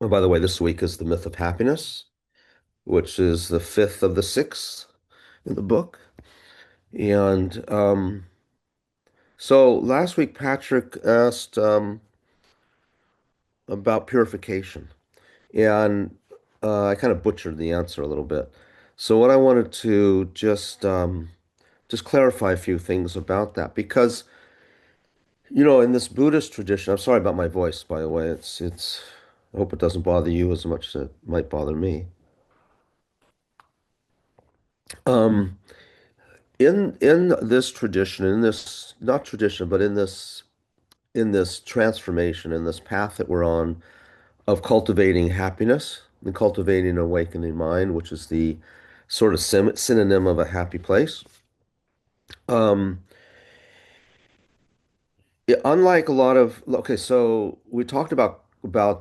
Oh, by the way, this week is the myth of happiness, which is the fifth of the six in the book. And so last week, Patrick asked about purification, and I kind of butchered the answer a little bit. So what I wanted to just clarify a few things about that, because in this Buddhist tradition, I'm sorry about my voice, by the way. It's. I hope it doesn't bother you as much as it might bother me. Um, in this tradition, in this not tradition, but in this transformation, in this path that we're on of cultivating happiness and cultivating an awakening mind, which is the sort of synonym of a happy place. Um, Unlike a lot of, okay, so we talked about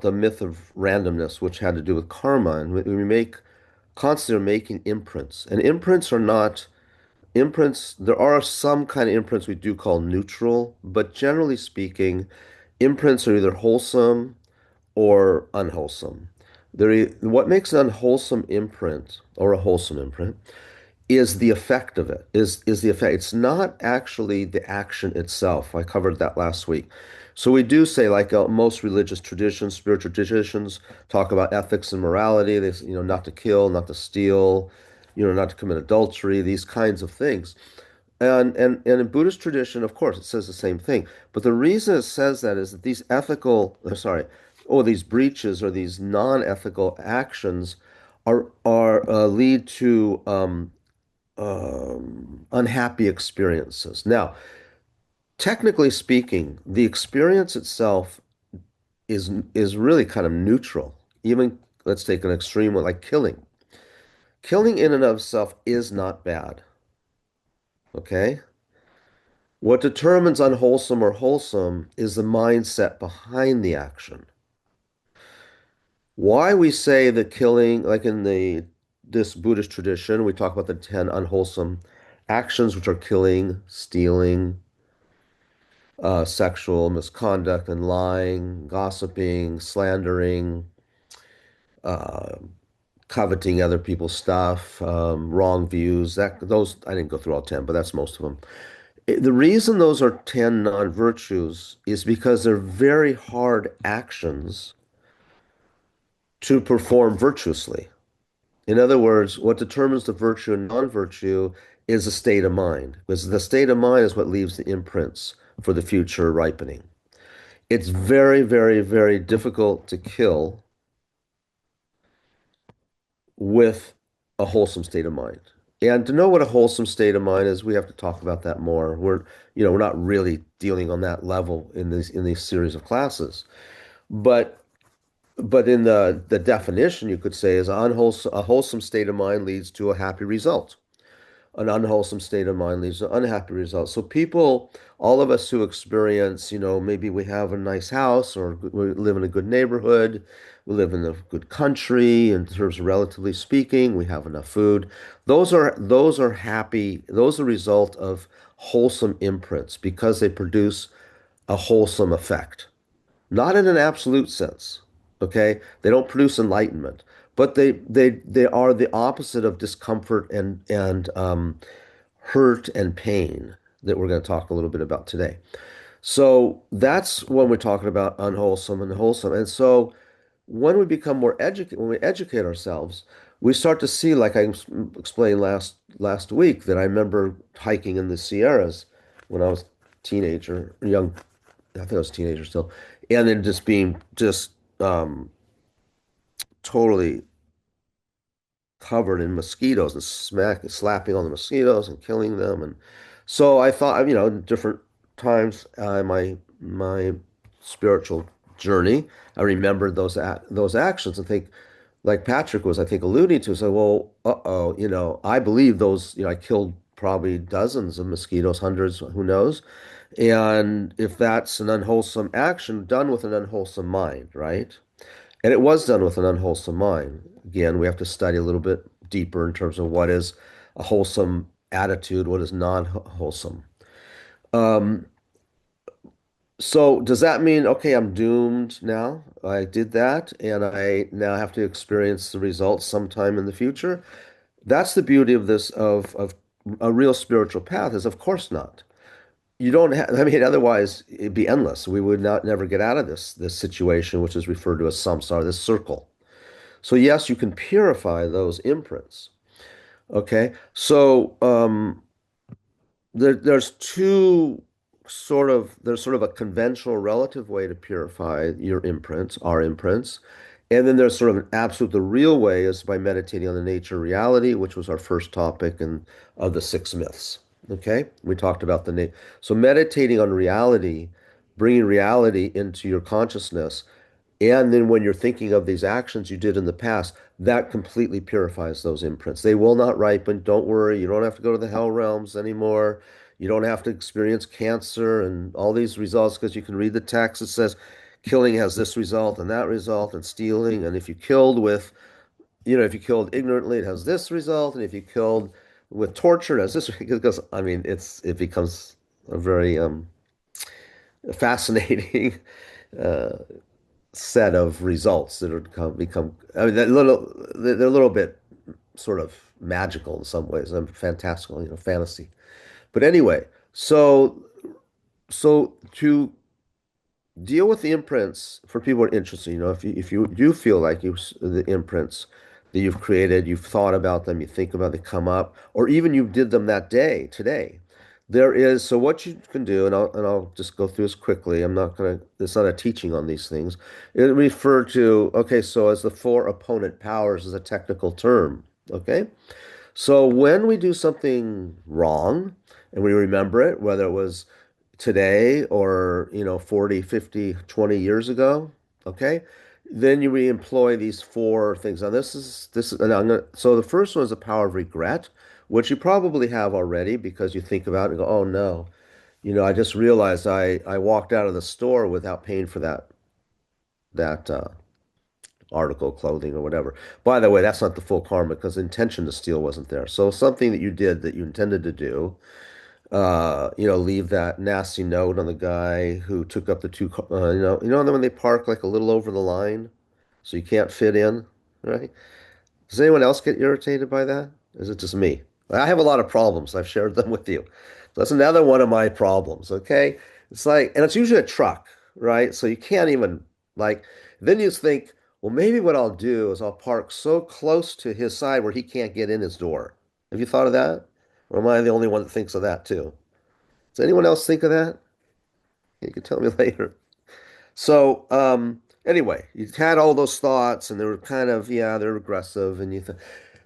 the myth of randomness, which had to do with karma, and we make constantly making imprints, and imprints. There are some kind of imprints we do call neutral, but generally speaking, imprints are either wholesome or unwholesome. What makes an unwholesome imprint or a wholesome imprint is the effect of it, is the effect. It's not actually the action itself. I covered that last week. So we do say, like most religious traditions, spiritual traditions talk about ethics and morality. They, not to kill, not to steal, not to commit adultery, these kinds of things. And in Buddhist tradition, of course, it says the same thing. But the reason it says that is that these these breaches or these non-ethical actions are lead to unhappy experiences. Now, technically speaking, the experience itself is really kind of neutral. Even let's take an extreme one like killing. Killing in and of itself is not bad. Okay? What determines unwholesome or wholesome is the mindset behind the action. Why we say that killing, like in the this Buddhist tradition, we talk about the 10 unwholesome actions, which are killing, stealing, sexual misconduct and lying, gossiping, slandering, uh, coveting other people's stuff, wrong views. Those I didn't go through all 10, but that's most of them. The reason those are 10 non-virtues is because they're very hard actions to perform virtuously. In other words, what determines the virtue and non-virtue is the state of mind, because the state of mind is what leaves the imprints for the future ripening. It's very, very, very difficult to kill with a wholesome state of mind. And to know what a wholesome state of mind is, we have to talk about that more. We're not really dealing on that level in these series of classes. But but in the definition, you could say is a wholesome state of mind leads to a happy result. An unwholesome state of mind leads to unhappy results. So people, all of us who experience, maybe we have a nice house or we live in a good neighborhood, we live in a good country in terms of relatively speaking, we have enough food. Those are happy, those are a result of wholesome imprints because they produce a wholesome effect. Not in an absolute sense, okay? They don't produce enlightenment, but they are the opposite of discomfort and hurt and pain that we're going to talk a little bit about today. So that's when we're talking about unwholesome and wholesome. And so when we educate ourselves, we start to see, like I explained last week, that I remember hiking in the Sierras when I was a teenager, young, I think I was a teenager still, and then just being just totally covered in mosquitoes and slapping on the mosquitoes and killing them. And so I thought, different times in my spiritual journey, I remembered those actions and think, like Patrick was, I think, alluding to, say, well, uh-oh, I believe those, I killed probably dozens of mosquitoes, hundreds, who knows? And if that's an unwholesome action done with an unwholesome mind, right? And it was done with an unwholesome mind. Again, we have to study a little bit deeper in terms of what is a wholesome attitude, what is non-wholesome. Um, So does that mean, okay, I'm doomed now? I did that and I now have to experience the results sometime in the future? That's the beauty of this of a real spiritual path is of course not. You don't have, I mean, otherwise it'd be endless. We would not never get out of this situation, which is referred to as samsara, this circle. So yes, you can purify those imprints. Okay. So there's sort of a conventional relative way to purify your imprints, our imprints. And then there's sort of an absolute, the real way is by meditating on the nature of reality, which was our first topic and of the six myths. Okay, we talked about so meditating on reality, bringing reality into your consciousness, and then when you're thinking of these actions you did in the past, that completely purifies those imprints. They will not ripen. Don't worry. You don't have to go to the hell realms anymore. You don't have to experience cancer and all these results because you can read the text. It says killing has this result and that result, and stealing. And if you killed with, if you killed ignorantly, it has this result. And if you killed with torture, it has this. Because I mean, it becomes a very fascinating uh, set of results that are become I mean they're a little bit sort of magical in some ways and fantastical, fantasy. But anyway, so to deal with the imprints for people who are interested, if you do feel like the imprints that you've created, you've thought about them, you think about they come up, or even you did them that day, today. So what you can do, and I'll just go through this quickly. It's not a teaching on these things. It refer to, okay, so as the four opponent powers is a technical term. Okay. So when we do something wrong and we remember it, whether it was today or, 40, 50, 20 years ago, okay? Then you re-employ these four things. Now and so the first one is the power of regret, which you probably have already because you think about it and go, oh no, I just realized I walked out of the store without paying for that article of clothing or whatever. By the way, that's not the full karma because the intention to steal wasn't there. So something that you did that you intended to do, leave that nasty note on the guy who took up the when they park like a little over the line, so you can't fit in, right? Does anyone else get irritated by that? Is it just me? I have a lot of problems. I've shared them with you. So that's another one of my problems, okay? It's like, and it's usually a truck, right? So you can't even like, then you think, well, maybe what I'll do is I'll park so close to his side where he can't get in his door. Have you thought of that? Or am I the only one that thinks of that too? Does anyone else think of that? You can tell me later. So, anyway, you had all those thoughts and they were kind of, yeah, they're regressive and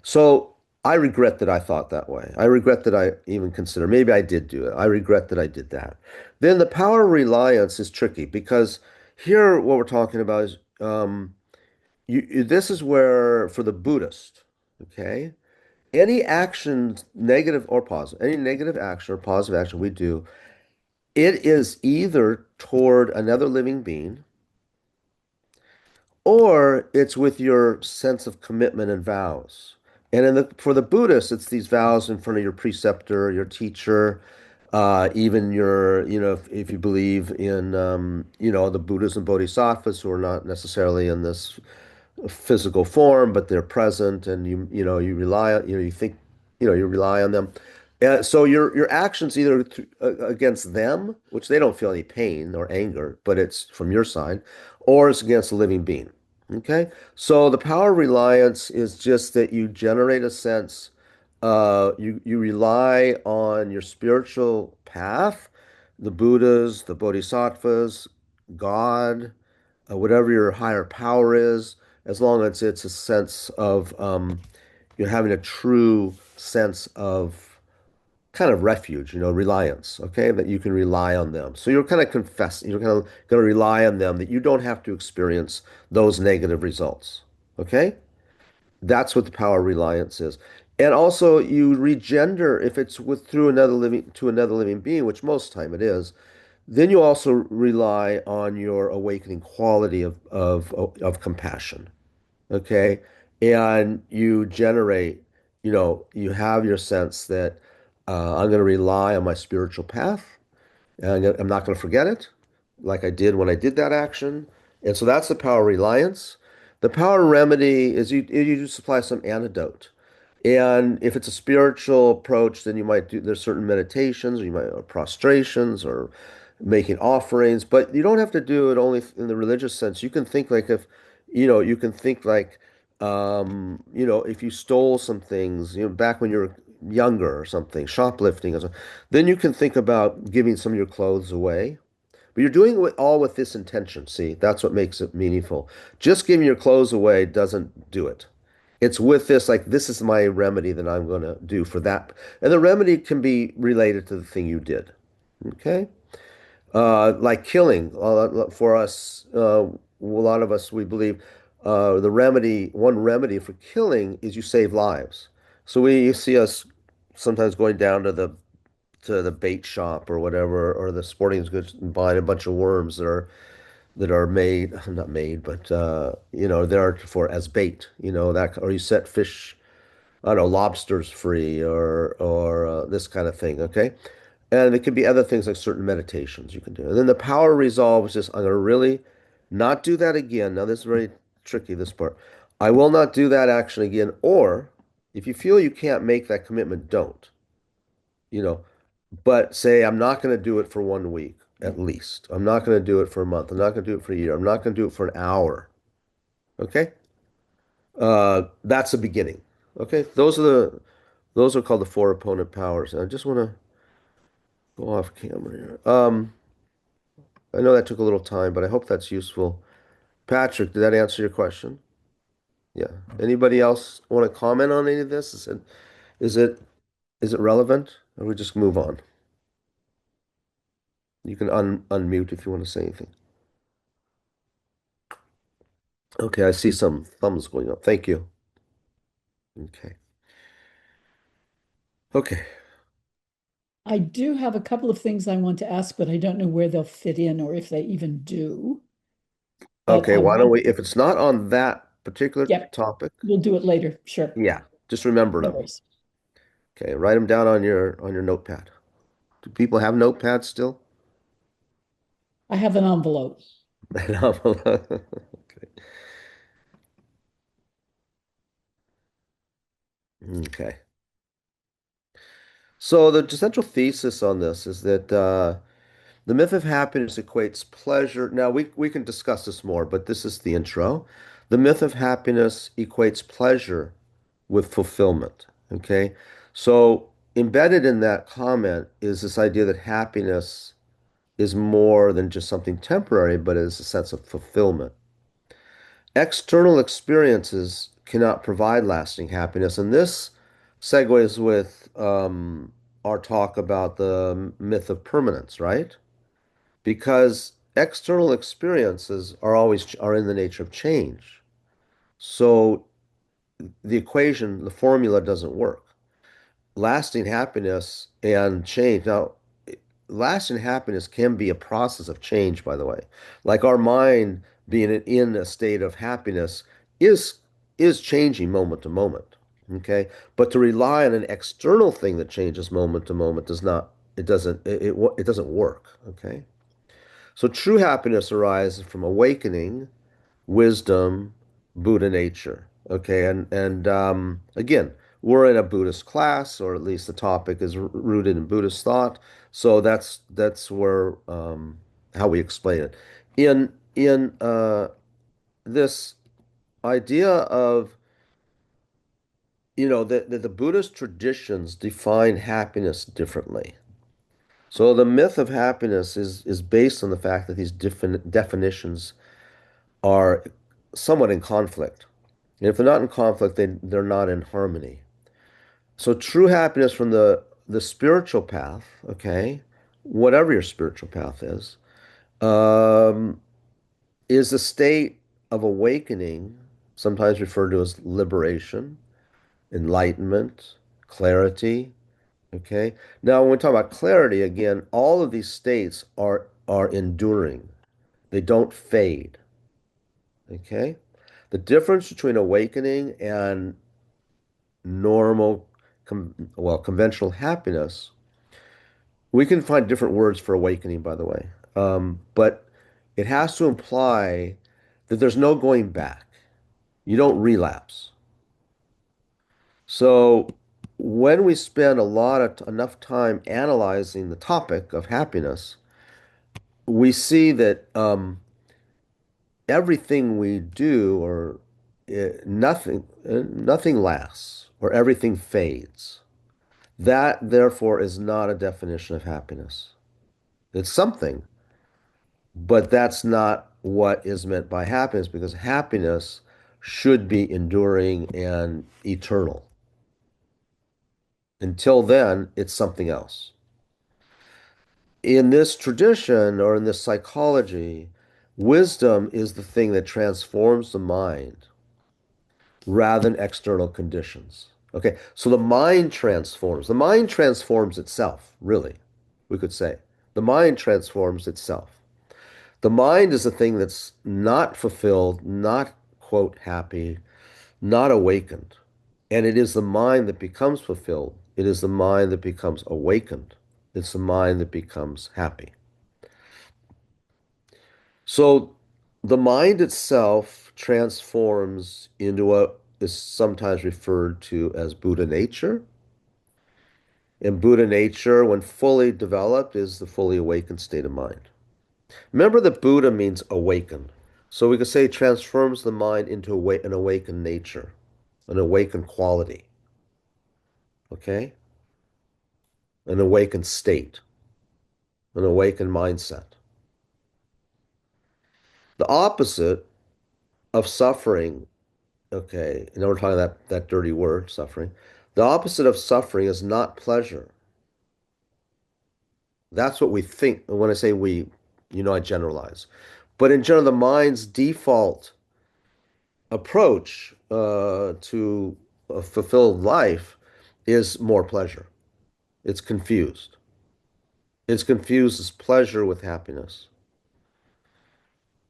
so I regret that I thought that way. I regret that I even consider, maybe I did do it. I regret that I did that. Then the power of reliance is tricky because here what we're talking about is, this is where for the Buddhist, okay, any action, negative or positive, any negative action or positive action we do, it is either toward another living being or it's with your sense of commitment and vows. And for the Buddhists, it's these vows in front of your preceptor, your teacher, even if you believe in, the Buddhas and Bodhisattvas who are not necessarily in this physical form, but they're present, and you rely on, you think, you rely on them. So your actions either against them, which they don't feel any pain or anger, but it's from your side, or it's against a living being. Okay, so the power of reliance is just that you generate a sense, you rely on your spiritual path, the Buddhas, the Bodhisattvas, God, whatever your higher power is, as long as it's a sense of you're having a true sense of kind of refuge, reliance, okay, that you can rely on them. So you're kind of going to rely on them that you don't have to experience those negative results, okay? That's what the power of reliance is. And also you regender if it's through another living being, which most time it is, then you also rely on your awakening quality of compassion. Okay. And you have your sense that I'm going to rely on my spiritual path and I'm not going to forget it. like I did when I did that action. And so that's the power reliance. The power remedy is you just apply some antidote. And if it's a spiritual approach, then you might do, there's certain meditations, or you might, or prostrations, or making offerings, but you don't have to do it only in the religious sense. You can think like if, you can think like, if you stole some things, back when you were younger or something, shoplifting or something, then you can think about giving some of your clothes away. But you're doing it all with this intention. See, that's what makes it meaningful. Just giving your clothes away doesn't do it. It's with this, like, this is my remedy that I'm going to do for that. And the remedy can be related to the thing you did. Okay? Like killing. For us, a lot of us, we believe one remedy for killing is you save lives. So you see us sometimes going down to the bait shop or whatever, or the sporting goods and buying a bunch of worms that are made, not made, but they're for as bait, that, or you set fish, I don't know, lobsters free or this kind of thing, okay? And it could be other things like certain meditations you can do. And then the power resolve is just, I'm going to really not do that again. Now, this is very tricky, this part. I will not do that action again. Or if you feel you can't make that commitment, don't, you know, but say, I'm not going to do it for 1 week at least. I'm not going to do it for a month. I'm not going to do it for a year. I'm not going to do it for an hour. Okay. That's the beginning. Okay. Those are called the four opponent powers. And I just want to go off camera here. I know that took a little time, but I hope that's useful. Patrick, did that answer your question? Yeah. Anybody else want to comment on any of this? Is it is it relevant? Or we just move on? You can unmute if you want to say anything. Okay, I see some thumbs going up. Thank you. Okay. Okay. I do have a couple of things I want to ask, but I don't know where they'll fit in or if they even do. But Okay, I why don't want, we, if it's not on that particular yep, topic, we'll do it later. Sure. yeah, just remember No them. worries. Okay, write them down on your notepad. Do people have notepads still? I have an envelope. Okay. Okay. So the central thesis on this is that the myth of happiness equates pleasure. Now we can discuss this more, but this is the intro. The myth of happiness equates pleasure with fulfillment. Okay. So embedded in that comment is this idea that happiness is more than just something temporary, but is a sense of fulfillment. External experiences cannot provide lasting happiness, and this segues with our talk about the myth of permanence, right? Because external experiences are in the nature of change. So the equation, the formula doesn't work. Lasting happiness and change. Now, lasting happiness can be a process of change, by the way. Like our mind being in a state of happiness is is changing moment to moment. Okay. But to rely on an external thing that changes moment to moment does not, it doesn't work. Okay. So true happiness arises from awakening, wisdom, Buddha nature. Okay, and again, we're in a Buddhist class, or at least the topic is rooted in Buddhist thought. So that's where how we explain it. In this idea of that the Buddhist traditions define happiness differently. So the myth of happiness is based on the fact that these different definitions are somewhat in conflict. And if they're not in conflict, they're not in harmony. So true happiness from the spiritual path, okay, whatever your spiritual path um, is a state of awakening, sometimes referred to as liberation, enlightenment, clarity. Okay. Now, when we talk about clarity, again, all of these states are enduring. They don't fade. Okay. The difference between awakening and normal, conventional happiness, we can find different words for awakening, by the way. But it has to imply that there's no going back. You don't relapse. So when we spend a lot of enough time analyzing the topic of happiness, we see that everything we do or nothing lasts or everything fades. That therefore is not a definition of happiness. It's something, but that's not what is meant by happiness because happiness should be enduring and eternal. Until then, it's something else. In this tradition or in this psychology, wisdom is the thing that transforms the mind rather than external conditions. Okay, so the mind transforms. The mind transforms itself, really, we could say. The mind transforms itself. The mind is the thing that's not fulfilled, not, quote, happy, not awakened. And it is the mind that becomes fulfilled. It is the mind that becomes awakened. It's the mind that becomes happy. So the mind itself transforms into what is sometimes referred to as Buddha nature. And Buddha nature, when fully developed, is the fully awakened state of mind. Remember that Buddha means awakened. So we could say transforms the mind into an awakened nature, an awakened quality, okay? An awakened state, an awakened mindset. The opposite of suffering, okay, and we're talking that dirty word, suffering. The opposite of suffering is not pleasure. That's what we think. When I say we, I generalize. But in general, the mind's default approach to a fulfilled life is more pleasure. It's confused. It's confused as pleasure with happiness.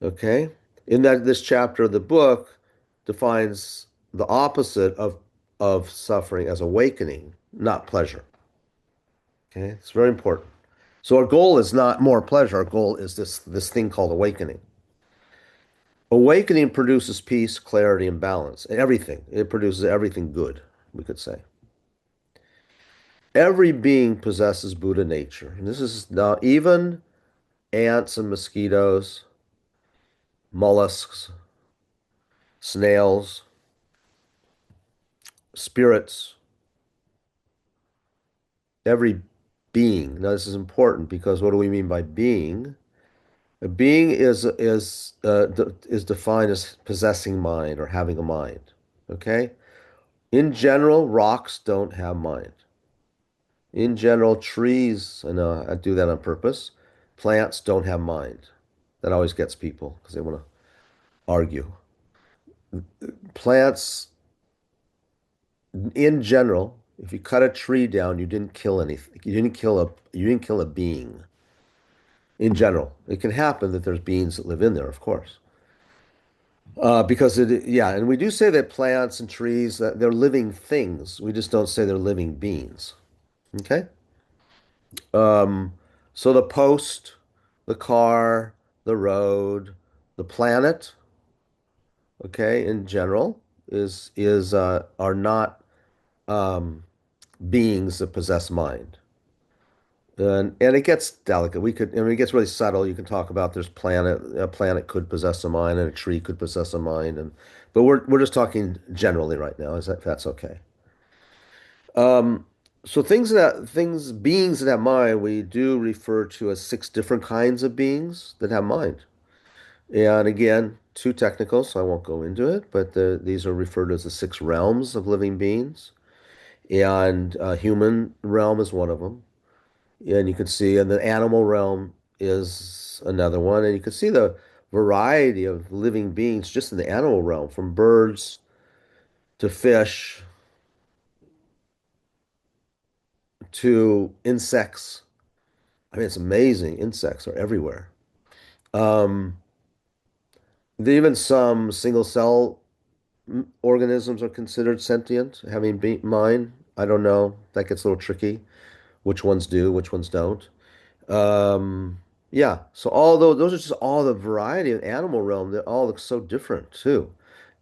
Okay? In that this chapter of the book defines the opposite of suffering as awakening, not pleasure. Okay? It's very important. So our goal is not more pleasure. Our goal is this thing called awakening. Awakening produces peace, clarity, and balance. Everything. It produces everything good, we could say. Every being possesses Buddha nature. And this is now even ants and mosquitoes, mollusks, snails, spirits, every being. Now this is important because what do we mean by being? A being is defined as possessing mind or having a mind. Okay? In general, rocks don't have mind. In general, trees, I know I do that on purpose. Plants don't have mind. That always gets people because they want to argue. Plants, in general, if you cut a tree down, you didn't kill anything. You didn't kill a being. In general, it can happen that there's beings that live in there, of course. Because yeah, and we do say that plants and trees that they're living things. We just don't say they're living beings. Okay? Um, so the post, the car, the road, the planet, okay, in general, is are not um, beings that possess mind. And it gets delicate. It gets really subtle. You can talk about a planet could possess a mind, and a tree could possess a mind, but we're just talking generally right now. Is that if that's okay? Um, so beings that have mind, we do refer to as six different kinds of beings that have mind. And again, too technical, so I won't go into it, but these are referred to as the six realms of living beings. And human realm is one of them. And you can see, and the animal realm is another one. And you can see the variety of living beings just in the animal realm, from birds to fish to insects. I mean, it's amazing. Insects are everywhere. Um, Even some single cell organisms are considered sentient, having be mind. I don't know. That gets a little tricky. Which ones do, which ones don't. Um, Yeah. So although those are just all the variety of animal realm, they all look so different too.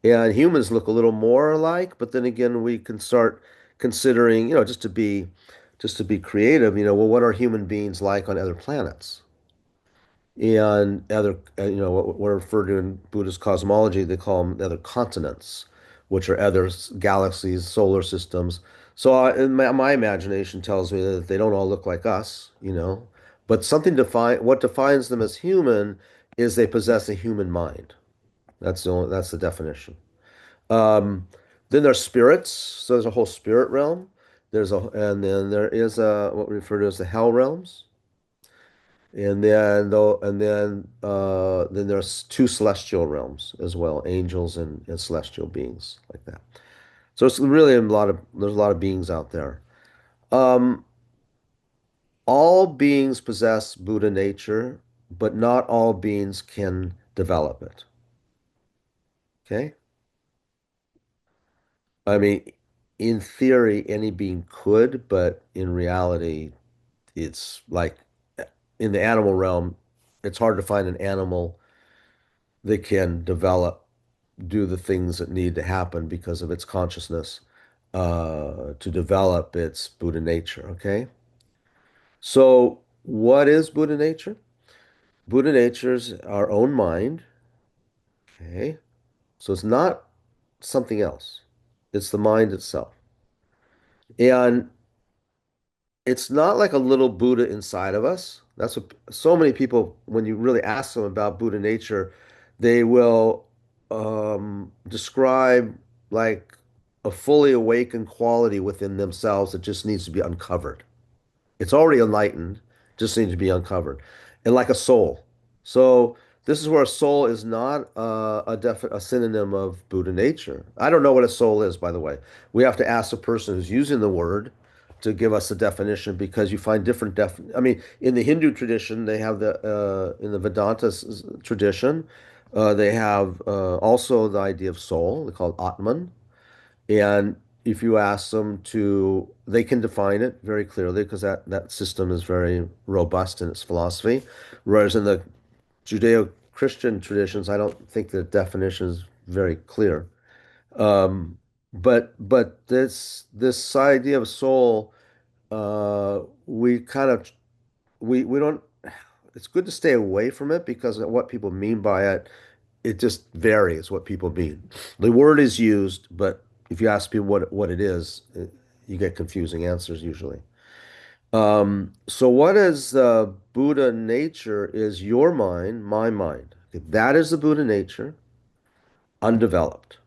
And humans look a little more alike, but then again, we can start considering, just to be creative, well, what are human beings like on other planets? And other, what are referred to in Buddhist cosmology, they call them other continents, which are other galaxies, solar systems. So my imagination tells me that they don't all look like us, but what defines them as human is they possess a human mind. That's the definition. Um, then there's spirits. So there's a whole spirit realm. And then there is what we refer to as the hell realms. And then there's two celestial realms as well, angels and celestial beings like that. So it's really there's a lot of beings out there. Um, all beings possess Buddha nature, but not all beings can develop it. Okay? I mean, in theory, any being could, but in reality, it's like in the animal realm, it's hard to find an animal that can do the things that need to happen because of its consciousness to develop its Buddha nature. Okay. So, what is Buddha nature? Buddha nature is our own mind. Okay. So, it's not something else, it's the mind itself. And it's not like a little Buddha inside of us. That's what so many people, when you really ask them about Buddha nature, they will describe like a fully awakened quality within themselves that just needs to be uncovered. It's already enlightened, just needs to be uncovered. And like a soul. So this is where a soul is not a synonym of Buddha nature. I don't know what a soul is, by the way. We have to ask the person who's using the word to give us a definition because you find different I mean, in the Hindu tradition, they have in the Vedanta tradition, they have also the idea of soul. They call it Atman. And if you ask them they can define it very clearly because that system is very robust in its philosophy. Whereas in the Judeo-Christian traditions, I don't think the definition is very clear. Um, but this idea of soul, we kind of we don't. It's good to stay away from it because of what people mean by it, it just varies what people mean. The word is used, but if you ask people what it is, you get confusing answers usually. So what is the Buddha nature is your mind, my mind. Okay, that is the Buddha nature, undeveloped.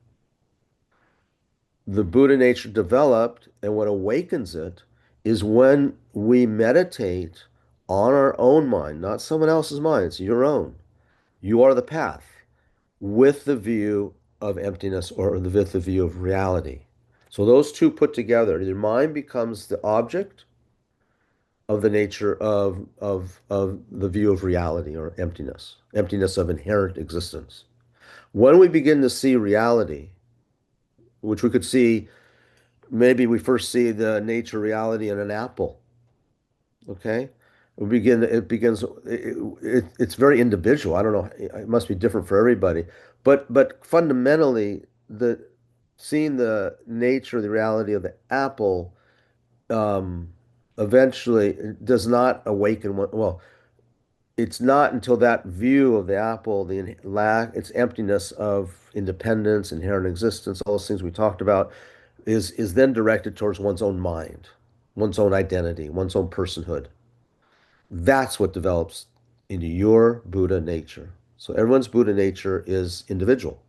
The Buddha nature developed, and what awakens it is when we meditate on our own mind, not someone else's mind, it's your own. You are the path with the view of emptiness or with the view of reality. So those two put together, your mind becomes the object of the nature of the view of reality or emptiness, emptiness of inherent existence. When we begin to see reality, which we could see, maybe we first see the nature reality in an apple, okay? It's very individual. I don't know, it must be different for everybody. But fundamentally, seeing the nature, the reality of the apple, um, eventually it does not awaken well, it's not until that view of the apple, its emptiness of independence, inherent existence, all those things we talked about, is then directed towards one's own mind, one's own identity, one's own personhood. That's what develops into your Buddha nature. So everyone's Buddha nature is individual,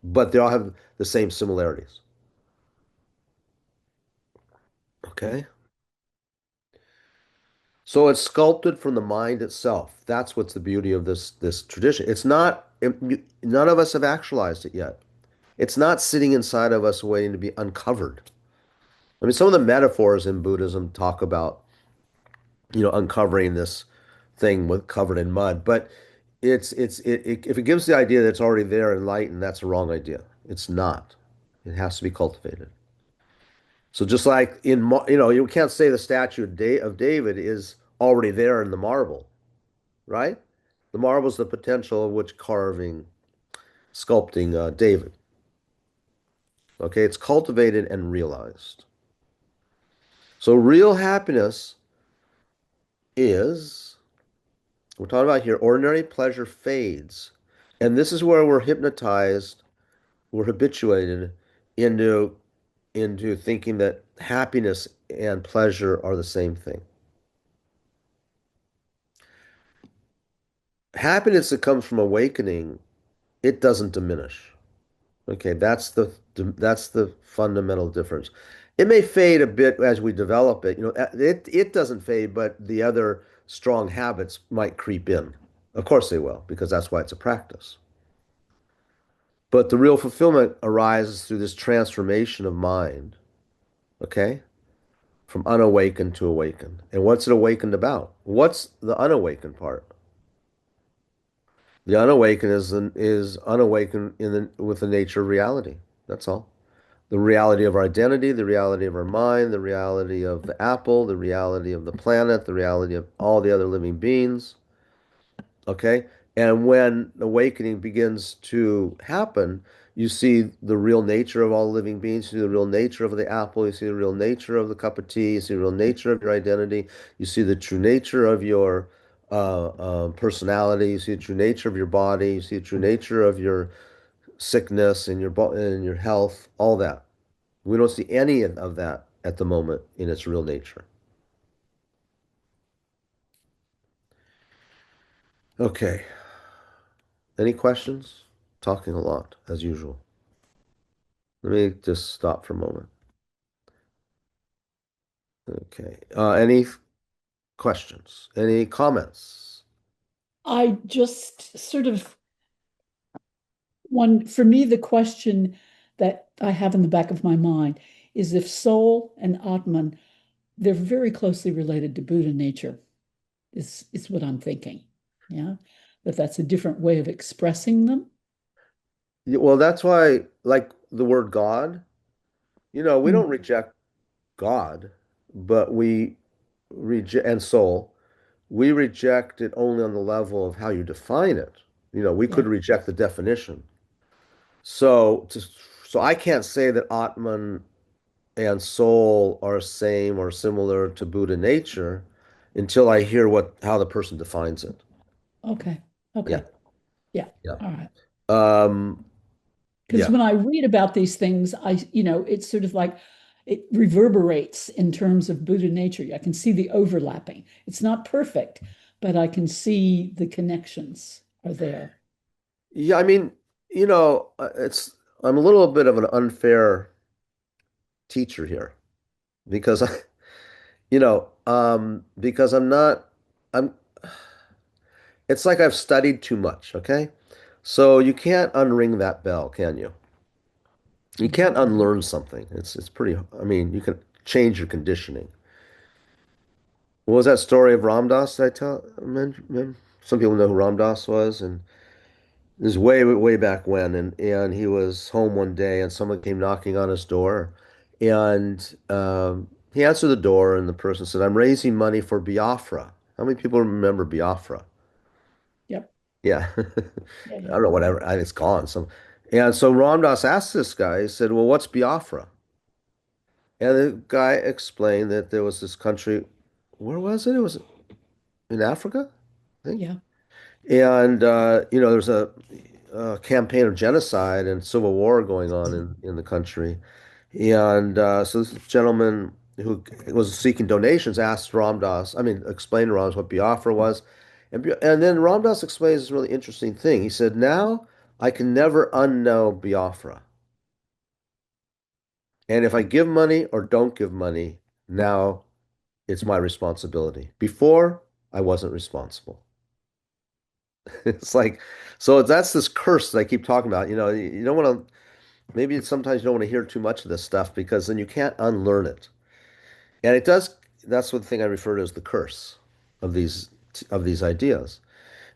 but they all have the same similarities. Okay? So it's sculpted from the mind itself. That's what's the beauty of this tradition. None of us have actualized it yet. It's not sitting inside of us waiting to be uncovered. I mean, some of the metaphors in Buddhism talk about, uncovering this thing with covered in mud, but if it gives the idea that it's already there and enlightened, that's a wrong idea. It's not. It has to be cultivated. So just like you can't say the statue of David is already there in the marble. right? The marble is the potential of which carving, sculpting David. Okay, it's cultivated and realized. So real happiness is, we're talking about here, ordinary pleasure fades. And this is where we're hypnotized, we're habituated into thinking that happiness and pleasure are the same thing. Happiness that comes from awakening, it doesn't diminish. Okay, that's the fundamental difference. It may fade a bit as we develop it. It doesn't fade, but the other strong habits might creep in. Of course they will, because that's why it's a practice. But the real fulfillment arises through this transformation of mind, okay? From unawakened to awakened. And what's it awakened about? What's the unawakened part? The unawakened is unawakened with the nature of reality. That's all. The reality of our identity, the reality of our mind, the reality of the apple, the reality of the planet, the reality of all the other living beings. Okay. And when awakening begins to happen, you see the real nature of all living beings, you see the real nature of the apple, you see the real nature of the cup of tea, you see the real nature of your identity, you see the true nature of your personality, you see the true nature of your body, you see the true nature of your sickness and your health, all that. We don't see any of that at the moment in its real nature. Okay. Any questions? Talking a lot, as usual. Let me just stop for a moment. Okay. Any questions? Any comments? I just sort of one, for me, the question that I have in the back of my mind is if soul and Atman, they're very closely related to Buddha nature, is what I'm thinking. Yeah. But that's a different way of expressing them. Yeah, well, that's why, like the word God, we don't Mm, reject God, but we reject, and soul, we reject it only on the level of how you define it. We could yeah. reject the definition. So, so I can't say that Atman and soul are same or similar to Buddha nature until I hear how the person defines it. Okay. Yeah, Okay. Yeah. yeah. All right. Um, Because yeah. when I read about these things, it's sort of like it reverberates in terms of Buddha nature. I can see the overlapping. It's not perfect, but I can see the connections are there. Yeah, I mean, it's I'm a little bit of an unfair teacher here because because I'm it's like I've studied too much, okay? So you can't unring that bell, can you? You Mhm. can't unlearn something. It's pretty, I mean, you can change your conditioning. What was that story of Ram Dass I tell? Some people know who Ram Dass was, and this is way back when, and he was home one day, and someone came knocking on his door, and he answered the door, and the person said, "I'm raising money for Biafra." How many people remember Biafra? Yep. Yeah, Yeah, I yeah. don't know, whatever. It's gone. And so Ram Dass asked this guy. He said, "Well, what's Biafra?" And the guy explained that there was this country. Where was it? It was in Africa, I think. Yeah. And there's a campaign of genocide and civil war going on in the country. And so this gentleman who was seeking donations asked Ram Dass, I mean, explained to Ram Dass what Biafra was. And then Ram Dass explains this really interesting thing. He said, "Now I can never unknow Biafra. And if I give money or don't give money, now it's my responsibility. Before, I wasn't responsible." It's like, so that's this curse that I keep talking about. You don't want to, maybe sometimes you don't want to hear too much of this stuff because then you can't unlearn it. And it does, that's what the thing I refer to as the curse of these ideas.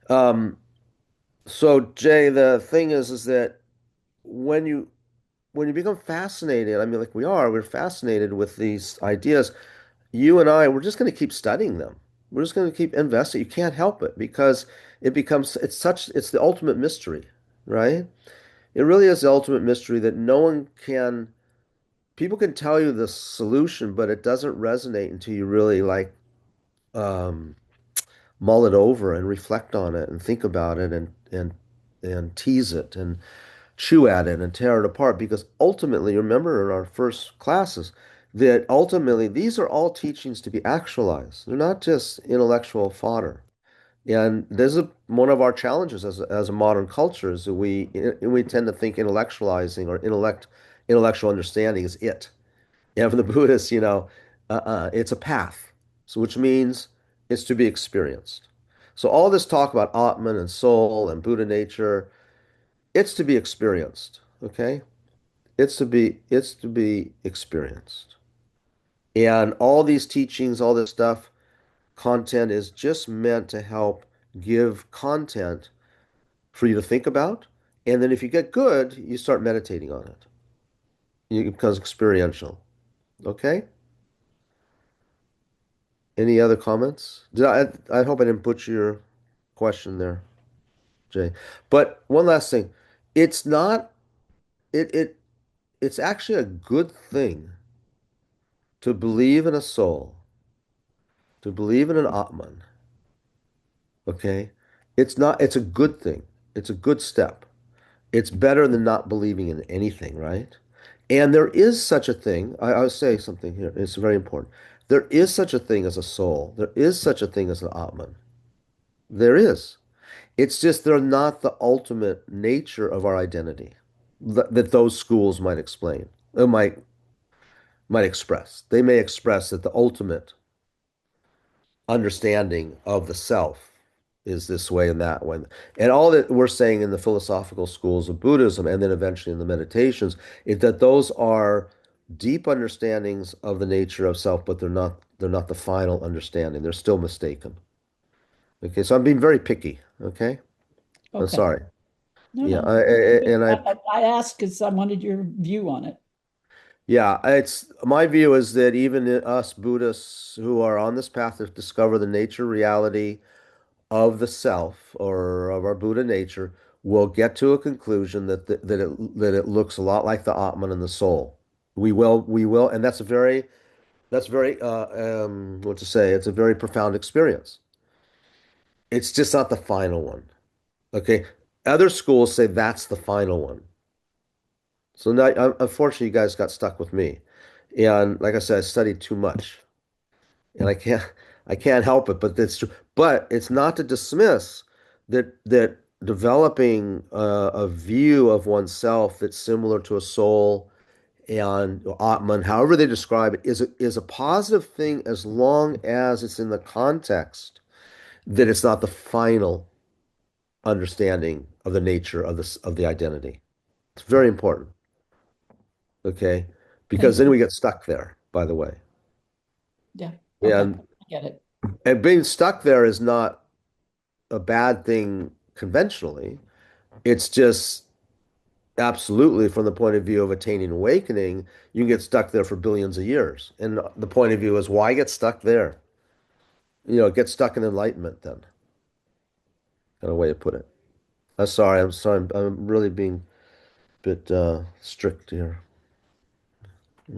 Um, so Jay, the thing is that when you when you become fascinated, I mean, like we're fascinated with these ideas. You and I, we're just going to keep studying them. We're just going to keep investing. You can't help it because it's the ultimate mystery, right? It really is the ultimate mystery that no one can, people can tell you the solution, but it doesn't resonate until you really like um, mull it over and reflect on it and think about it and tease it and chew at it and tear it apart. Because ultimately, remember in our first classes, that ultimately these are all teachings to be actualized. They're not just intellectual fodder. And this is one of our challenges as a modern culture is that we tend to think intellectualizing or intellectual understanding is it. And for the Buddhists, it's a path. So which means it's to be experienced. So all this talk about Atman and soul and Buddha nature, it's to be experienced. Okay? It's to be experienced. And all these teachings, all this stuff, content is just meant to help give content for you to think about. And then if you get good, you start meditating on it. It becomes experiential. Okay? Any other comments? I hope I didn't butcher your question there, Jay. But one last thing. It's not it's actually a good thing to believe in a soul, to believe in an Atman. Okay? It's a good thing. It's a good step. It's better than not believing in anything, right? And there is such a thing. I'll say something here. It's very important. There is such a thing as a soul. There is such a thing as an Atman. There is. It's just they're not the ultimate nature of our identity that those schools might explain, might express. They may express that the ultimate understanding of the self is this way and that way. And all that we're saying in the philosophical schools of Buddhism and then eventually in the meditations is that those are deep understandings of the nature of self, but they're not the final understanding. They're still mistaken. Okay, so I'm being very picky. Okay, I'm Okay. sorry. No, Yeah, no. and I asked because I wanted your view on it. yeah, it's my view is that even us Buddhists who are on this path to discover the nature reality of the self or of our Buddha nature will get to a conclusion that it looks a lot like the Atman and the soul. We will, and that's very what to say, it's a very profound experience. It's just not the final one. Okay. Other schools say that's the final one. So now, unfortunately, you guys got stuck with me. And like I said, I studied too much, and I can't help it. But that's true. But it's not to dismiss that developing a view of oneself that's similar to a soul and Atman, however they describe it, is a positive thing as long as it's in the context that it's not the final understanding of the nature of the identity. It's very important. Okay. Because Thank then you. we get stuck there, by the way. Yeah. Okay. And I get it. and being stuck there is not a bad thing conventionally. It's just absolutely from the point of view of attaining awakening, you can get stuck there for billions of years. And the point of view is why get stuck there? Get stuck in enlightenment then, kind of way to put it. I'm sorry. I'm sorry. I'm really being a bit strict here.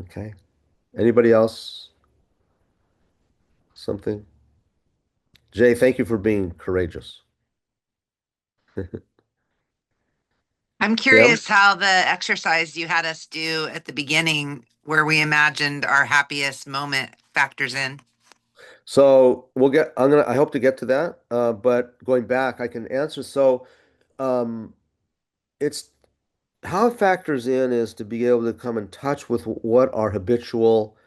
Okay. Anybody else? Something? Jay, thank you for being courageous. I'm Kim? curious how the exercise you had us do at the beginning, where we imagined our happiest moment, factors in. So I hope to get to that. But going back, I can answer. So, um, it's how it factors in is to be able to come in touch with what our habitual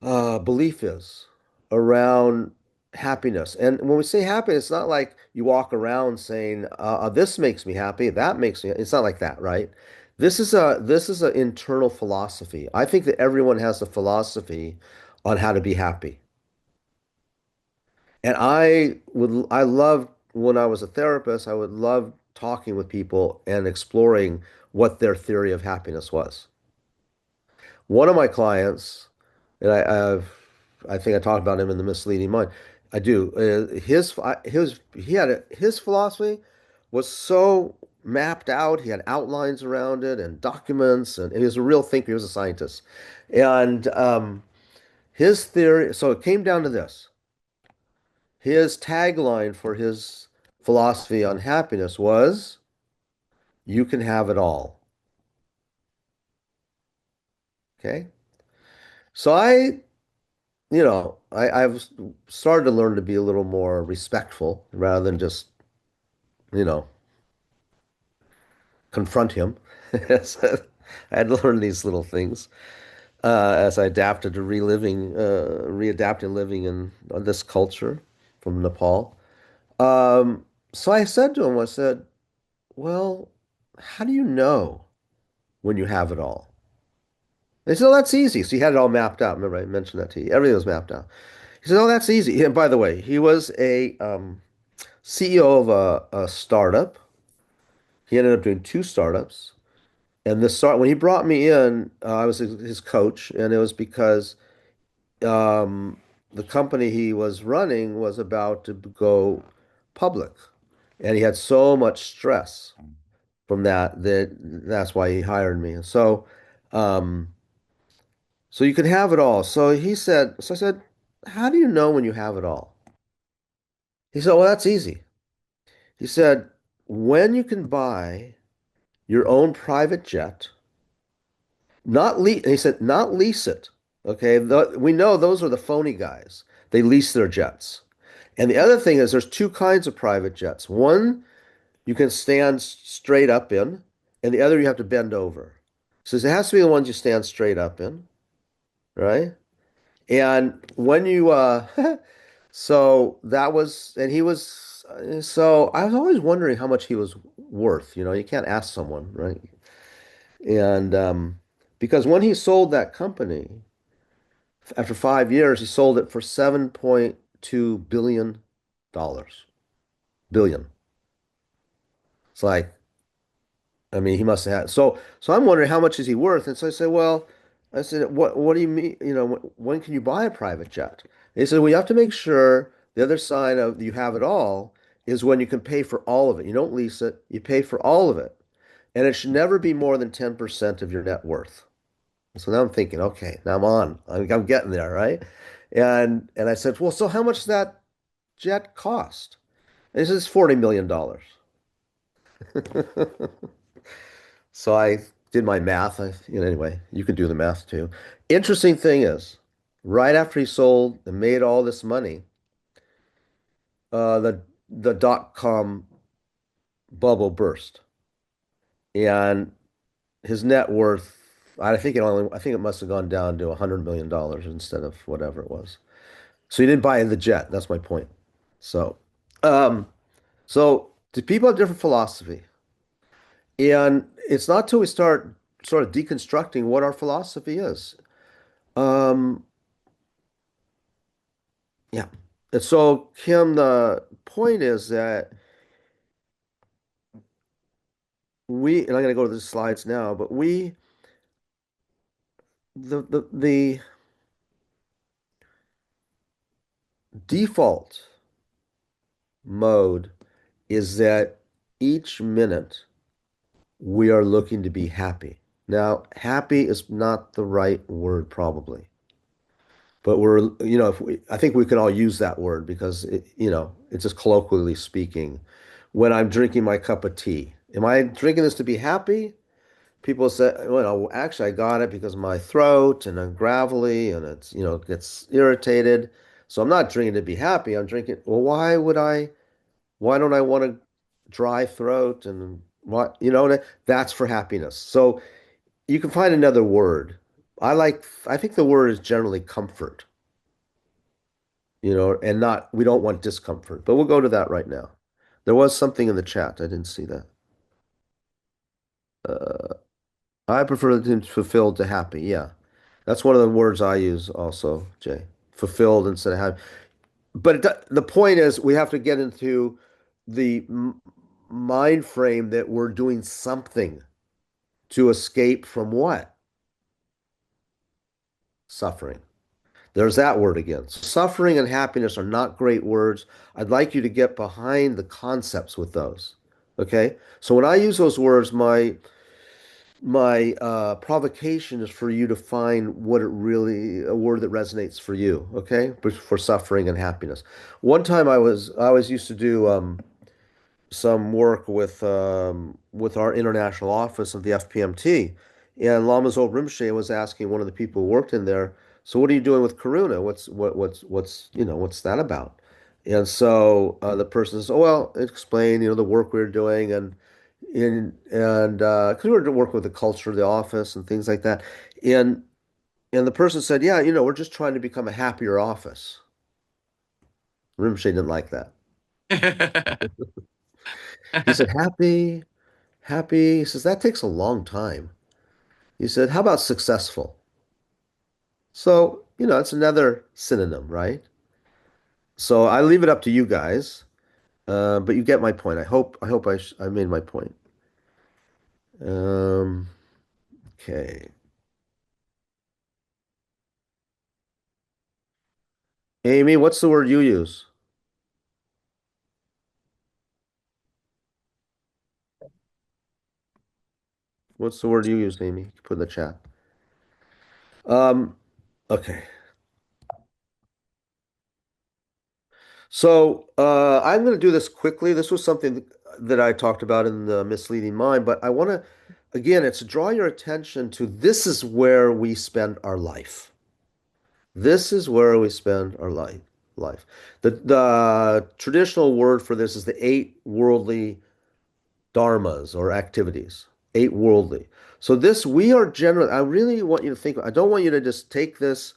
belief is around happiness. And when we say happiness, it's not like you walk around saying, "This makes me happy, that makes me." It's not like that, right? This is an internal philosophy. I think that everyone has a philosophy on how to be happy. And I love when I was a therapist, I would love talking with people and exploring what their theory of happiness was. One of my clients, and I think I talked about him in the misleading mind. I do. His philosophy was so mapped out. He had outlines around it and documents, and he was a real thinker. He was a scientist, and his theory. So it came down to this. His tagline for his philosophy on happiness was, "You can have it all." Okay. So I've started to learn to be a little more respectful rather than just, you know, confront him. I had to learn these little things as I adapted to readapting living in this culture from Nepal. So I said to him, I said, well, how do you know when you have it all? They said, oh, that's easy. So he had it all mapped out. Remember, I mentioned that to you. Everything was mapped out. He said, oh, that's easy. And by the way, he was a CEO of a startup. He ended up doing two startups. And when he brought me in, I was his coach, and it was because um, the company he was running was about to go public, and he had so much stress from that's why he hired me. Um, so you can have it all. So I said, how do you know when you have it all? He said, well, that's easy. He said, when you can buy your own private jet, not lease, he said, not lease it. Okay. We know those are the phony guys. They lease their jets. And the other thing is there's two kinds of private jets. One you can stand straight up in, and the other you have to bend over. So it has to be the ones you stand straight up in, right? And when you so that was and he was so I was always wondering how much he was worth. You can't ask someone, right? And because when he sold that company, after 5 years, he sold it for $7.2 billion. Billion. It's like, I mean, he must have had. So I'm wondering how much is he worth? And so I said, well, I said, what do you mean? When can you buy a private jet? And he said, well, you have to make sure the other side of you have it all is when you can pay for all of it. You don't lease it, you pay for all of it. And it should never be more than 10% of your net worth. So now I'm thinking, okay, now I'm on. I'm getting there, right? And I said, well, so how much does that jet cost? And he says, $40 million. dollars. So I did my math. Anyway, you could do the math too. Interesting thing is, right after he sold and made all this money, the dot-com bubble burst, and his net worth, I think it must have gone down to $100 million instead of whatever it was. So he didn't buy the jet. That's my point. So, um, so do people have different philosophy? And it's not till we start sort of deconstructing what our philosophy is. Um, yeah. And so, Kim, the point is that and I'm going to go to the slides now, but the default mode is that each minute we are looking to be happy. Now, happy is not the right word, probably, but I think we can all use that word because it's just colloquially speaking. When I'm drinking my cup of tea, am I drinking this to be happy? People say, well, actually, I got it because of my throat and I'm gravelly and it gets irritated. So I'm not drinking to be happy. I'm drinking. Well, why don't I want a dry throat and that's for happiness. So you can find another word. I think the word is generally comfort, and we don't want discomfort, but we'll go to that right now. There was something in the chat. I didn't see that. Uh, I prefer to fulfilled to happy. Yeah. That's one of the words I use also, Jay. Fulfilled instead of happy. But the point is, we have to get into the mind frame that we're doing something to escape from what? Suffering. There's that word again. Suffering and happiness are not great words. I'd like you to get behind the concepts with those. Okay? So when I use those words, my provocation is for you to find what it really a word that resonates for you, okay? But for suffering and happiness. One time I was used to do some work with our international office of the FPMT. And Lama Zob Rinpoche was asking one of the people who worked in there, so what are you doing with Karuna? What's that about? And so the person says, oh, well, explain, the work we were doing and because we were working with the culture of the office and things like that. And and the person said, yeah, we're just trying to become a happier office. Rinpoche didn't like that. He said, happy. Happy. He says, that takes a long time. He said, how about successful? So, it's another synonym, right? So I leave it up to you guys, but you get my point. I hope I made my point. Um, okay. Amy, what's the word you use? What's the word you use, Amy? Put in the chat. Um, okay. So I'm going to do this quickly. This was something that I talked about in the misleading mind, but I want to, again, it's to draw your attention to this is where we spend our life. This is where we spend our life. The traditional word for this is the eight worldly dharmas or activities. Eight worldly. So this we are generally, I really want you to think, I don't want you to just take this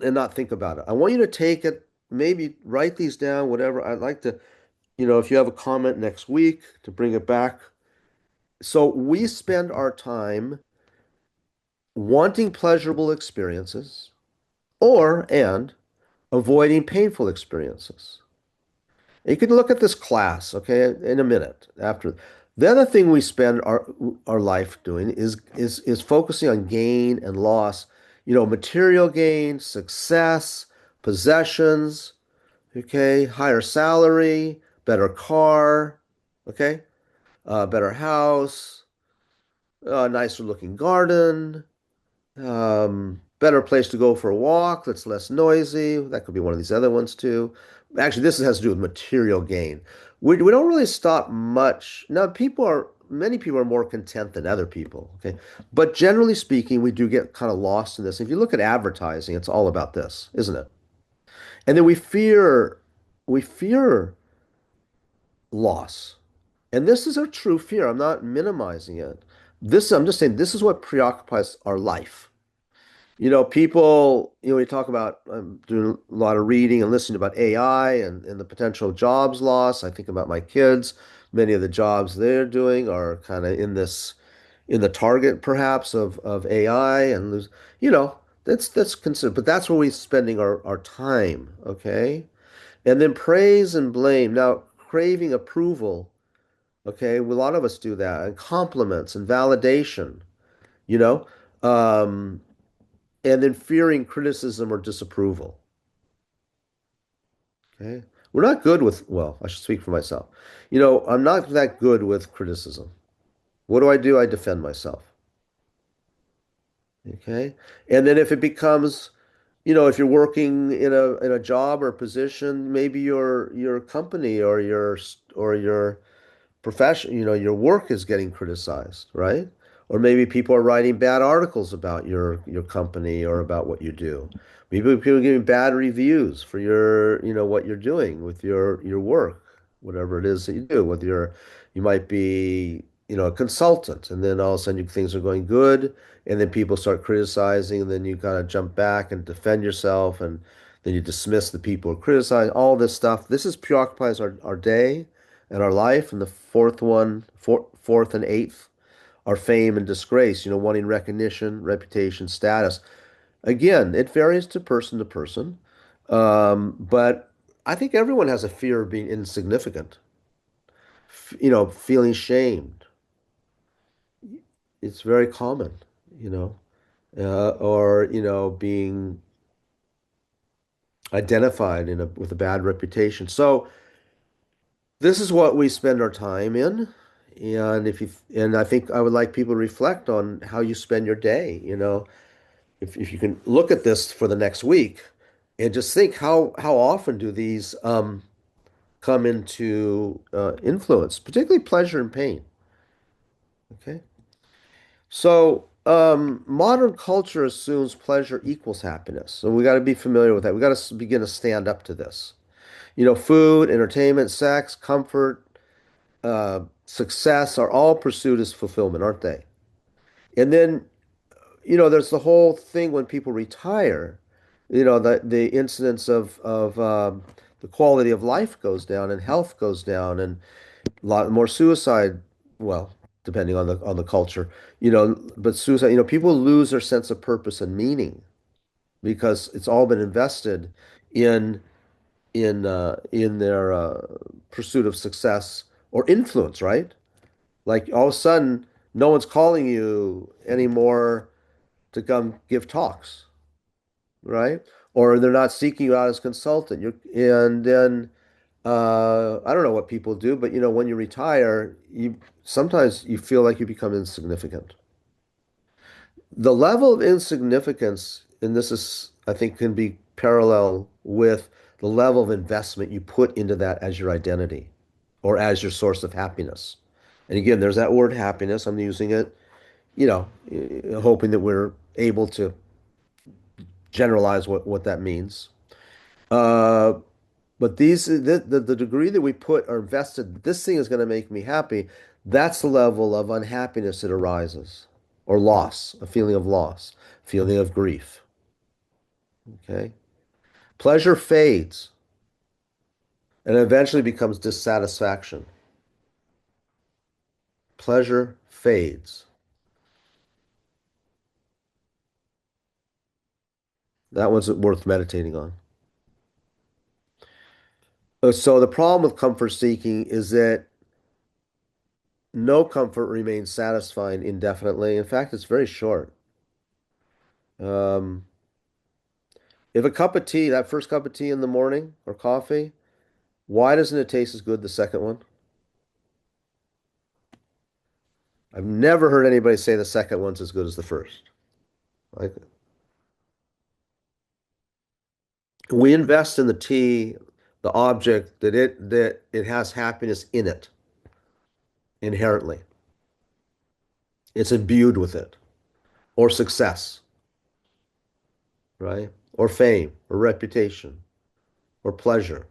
and not think about it. I want you to take it, maybe write these down, whatever. I'd like to, if you have a comment next week to bring it back. So we spend our time wanting pleasurable experiences and avoiding painful experiences. You can look at this class, okay, in a minute after. The other thing we spend our life doing is focusing on gain and loss, material gain, success, possessions, okay, higher salary, better car, okay, better house, a nicer looking garden, better place to go for a walk that's less noisy. That could be one of these other ones too. Actually, this has to do with material gain. We don't really stop much. Now, many people are more content than other people, okay? But generally speaking, we do get kind of lost in this. If you look at advertising, it's all about this, isn't it? And then we fear loss. And this is a true fear. I'm not minimizing it. I'm just saying this is what preoccupies our life. People, we talk about, I'm doing a lot of reading and listening about AI and the potential jobs loss. I think about my kids. Many of the jobs they're doing are kind of in the target perhaps of AI and that's considered, but that's where we're spending our time, okay? And then praise and blame. Now, craving approval, okay? A lot of us do that, and compliments and validation, you know? Um, and then fearing criticism or disapproval. Okay. We're not good with, well, I should speak for myself. I'm not that good with criticism. What do? I defend myself. Okay. And then if it becomes, if you're working in a job or position, maybe your company or your profession, your work is getting criticized, right? Or maybe people are writing bad articles about your company or about what you do. Maybe people are giving bad reviews for what you're doing with your work, whatever it is that you do. Whether you might be, a consultant, and then all of a sudden things are going good, and then people start criticizing, and then you kind of jump back and defend yourself, and then you dismiss the people who criticize, all this stuff. This is preoccupies our day and our life. And the fourth and eighth are fame and disgrace, wanting recognition, reputation, status. Again, it varies to person. But I think everyone has a fear of being insignificant, feeling shamed. It's very common, or, being identified with a bad reputation. So this is what we spend our time in. And I think I would like people to reflect on how you spend your day. If you can look at this for the next week and just think how often do these come into influence, particularly pleasure and pain. Okay. So modern culture assumes pleasure equals happiness. So we got to be familiar with that. We got to begin to stand up to this. Food, entertainment, sex, comfort, success are all pursued as fulfillment, aren't they? And then, there's the whole thing when people retire, the incidence of the quality of life goes down and health goes down and a lot more suicide, well, depending on the culture, but suicide, people lose their sense of purpose and meaning because it's all been invested in in their pursuit of success or influence, right? Like all of a sudden, no one's calling you anymore to come give talks, right? Or they're not seeking you out as consultant. And then I don't know what people do, but when you retire, you sometimes you feel like you become insignificant. The level of insignificance, and this is, I think, can be parallel with the level of investment you put into that as your identity or as your source of happiness. And again, there's that word happiness. I'm using it, hoping that we're able to generalize what that means. Uh, but the degree that we put or invested, this thing is going to make me happy. That's the level of unhappiness that arises, or loss, a feeling of loss, feeling of grief. Okay. Pleasure fades and eventually becomes dissatisfaction. Pleasure fades. That one's worth meditating on. So the problem with comfort seeking is that no comfort remains satisfying indefinitely. In fact, it's very short. Um, if a cup of tea, that first cup of tea in the morning or coffee, why doesn't it taste as good the second one? I've never heard anybody say the second one's as good as the first. Like we invest in the tea, the object that it has happiness in it inherently. It's imbued with it, or success, right? Or fame, or reputation, or pleasure.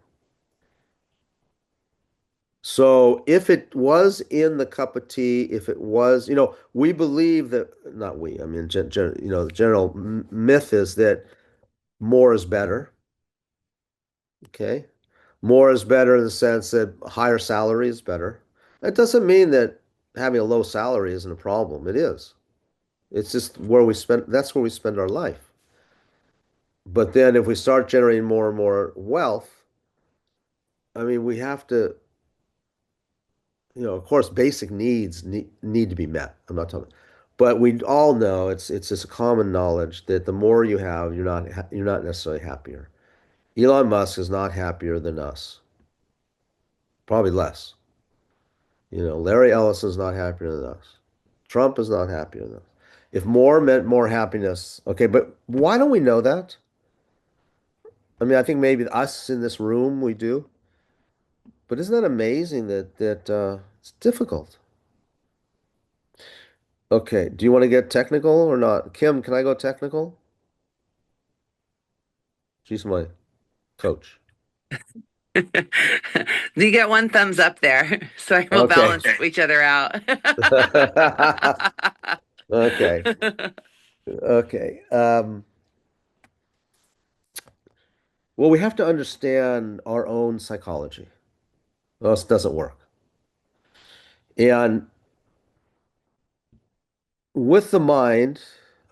So if it was in the cup of tea, if it was, we believe that, not we, I mean, the general myth is that more is better. Okay. More is better in the sense that higher salary is better. That doesn't mean that having a low salary isn't a problem. It is. It's just that's where we spend our life. But then if we start generating more and more wealth, I mean, we have to, of course, basic needs need to be met. I'm not talking, but we all know it's just a common knowledge that the more you have, you're not necessarily happier. Elon Musk is not happier than us, probably less. Larry Ellison's not happier than us. Trump is not happier than us. If more meant more happiness, okay, but why don't we know that? I mean, I think maybe us in this room we do, but isn't that amazing that it's difficult? Okay, do you want to get technical or not? Kim, can I go technical? She's my coach. You get one thumbs up there, so we'll Okay. balance each other out. Okay. Okay. Well, we have to understand our own psychology. Or else it doesn't work. And with the mind,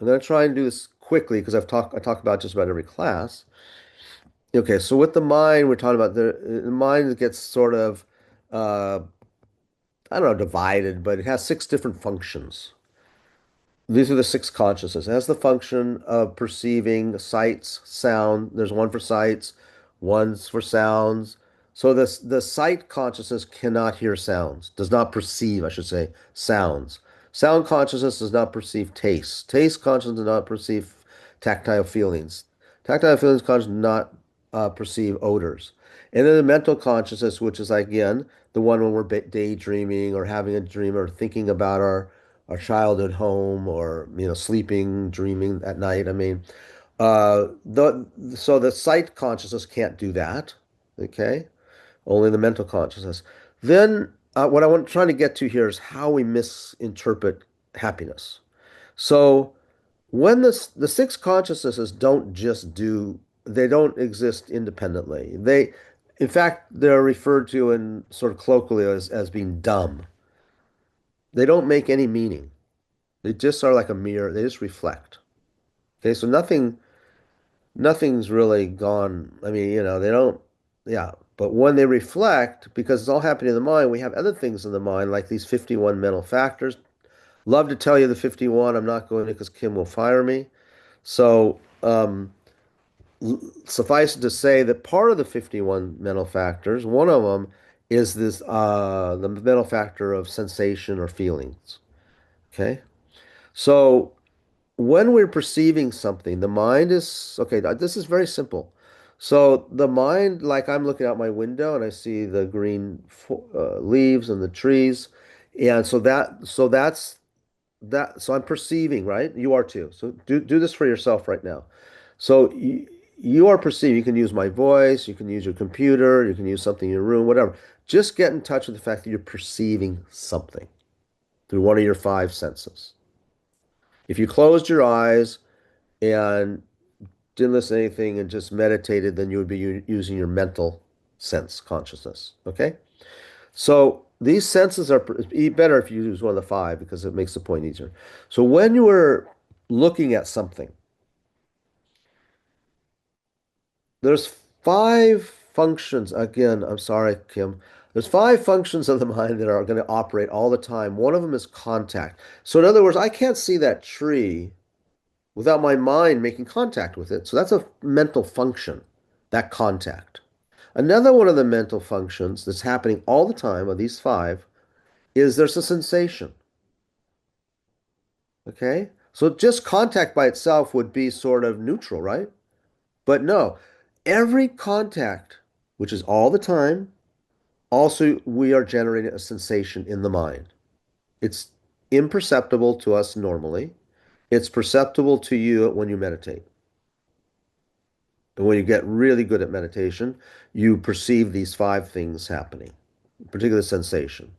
I'm going to try and do this quickly because I talk about just about every class. Okay, so with the mind, we're talking about the mind gets sort of I don't know, divided, but it has six different functions. These are the six consciousnesses. It has the function of perceiving sights, sound. There's one for sights, one's for sounds. So the sight consciousness cannot hear sounds, does not perceive, I should say, sounds. Sound consciousness does not perceive taste. Taste consciousness does not perceive tactile feelings. Tactile feelings consciousness does not perceive odors. And then the mental consciousness, which is again the one when we're daydreaming or having a dream or thinking about our childhood home or sleeping, dreaming at night. I mean, the so the sight consciousness can't do that. Okay, only the mental consciousness. Then what I want trying to get to here is how we misinterpret happiness. So when the six consciousnesses don't just do, they don't exist independently. In fact, they're referred to in sort of colloquially as being dumb. They don't make any meaning. They just are like a mirror. They just reflect. Okay, so nothing's really gone. I mean, they don't, yeah. But when they reflect, because it's all happening in the mind, we have other things in the mind, like these 51 mental factors. Love to tell you the 51. I'm not going to because Kim will fire me. So, suffice it to say that part of the 51 mental factors, one of them is the mental factor of sensation or feelings. Okay. So, when we're perceiving something, the mind is okay. This is very simple. So the mind, like I'm looking out my window and I see the green leaves and the trees, and so I'm perceiving, right? You are too. So do this for yourself right now. So you are perceiving. You can use my voice. You can use your computer. You can use something in your room, whatever. Just get in touch with the fact that you're perceiving something through one of your five senses. If you closed your eyes and didn't listen to anything and just meditated, then you would be using your mental sense consciousness. Okay? So these senses are better if you use one of the five because it makes the point easier. So when you were looking at something, there's five functions. Again, I'm sorry, Kim. There's five functions of the mind that are going to operate all the time. One of them is contact. So in other words, I can't see that tree without my mind making contact with it. So that's a mental function, that contact. Another one of the mental functions that's happening all the time of these five is there's a sensation. Okay? So just contact by itself would be sort of neutral, right? But no, every contact, which is all the time, also we are generating a sensation in the mind. It's imperceptible to us normally. It's perceptible to you when you meditate. And when you get really good at meditation, you perceive these five things happening, particular sensation.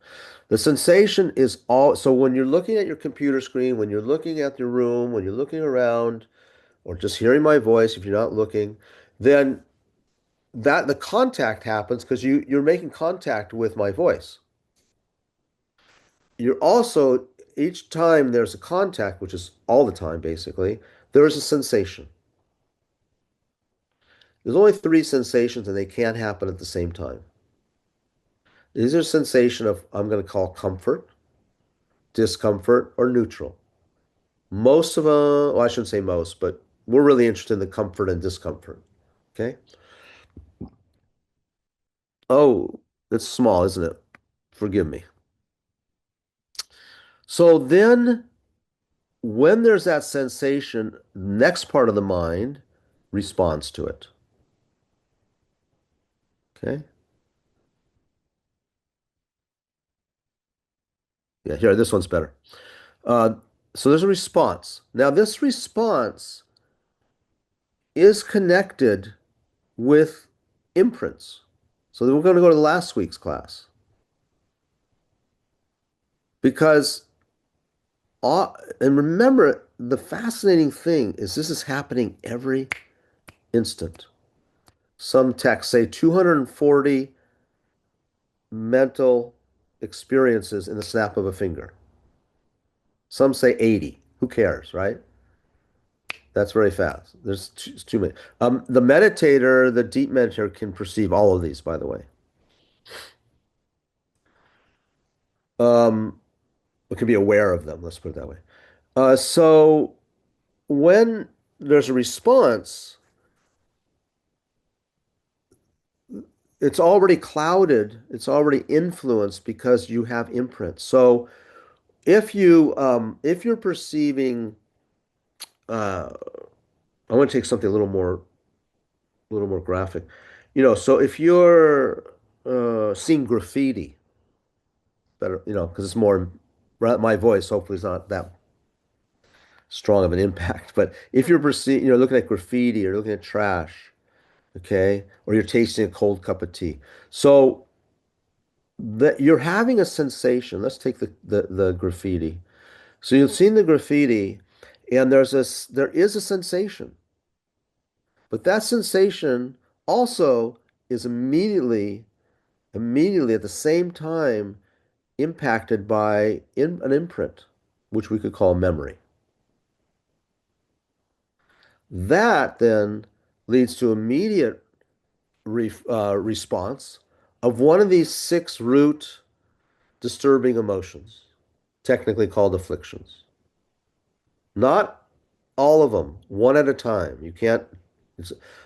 The sensation is all, so when you're looking at your computer screen, when you're looking at your room, when you're looking around, or just hearing my voice if you're not looking, then the contact happens because you're making contact with my voice. You're also, each time there's a contact, which is all the time basically, there is a sensation. There's only three sensations and they can't happen at the same time. These are sensation of, I'm going to call comfort, discomfort, or neutral. Most of them, well, I shouldn't say most, but we're really interested in the comfort and discomfort. Okay. Oh, it's small, isn't it? Forgive me. So then when there's that sensation, next part of the mind responds to it. Okay. Yeah, here, this one's better. Uh, so there's a response. Now, this response is connected with imprints. So we're going to go to last week's class because, and remember, the fascinating thing is this is happening every instant. Some texts say 240 mental experiences in the snap of a finger. Some say 80. Who cares, right? That's very fast. There's too many. The meditator, the deep meditator can perceive all of these, by the way. Um, we can be aware of them, let's put it that way. So when there's a response, it's already clouded, it's already influenced because you have imprints. So if you're perceiving, uh, I want to take something a little more graphic. So if you're seeing graffiti, better, because it's more, my voice hopefully is not that strong of an impact. But if you're looking at graffiti or looking at trash, okay, or you're tasting a cold cup of tea, so that you're having a sensation. Let's take the graffiti. So you've seen the graffiti, and there is a sensation, but that sensation also is immediately at the same time impacted by an imprint, which we could call memory. That then leads to immediate response of one of these six root disturbing emotions, technically called afflictions. Not all of them, one at a time. You can't.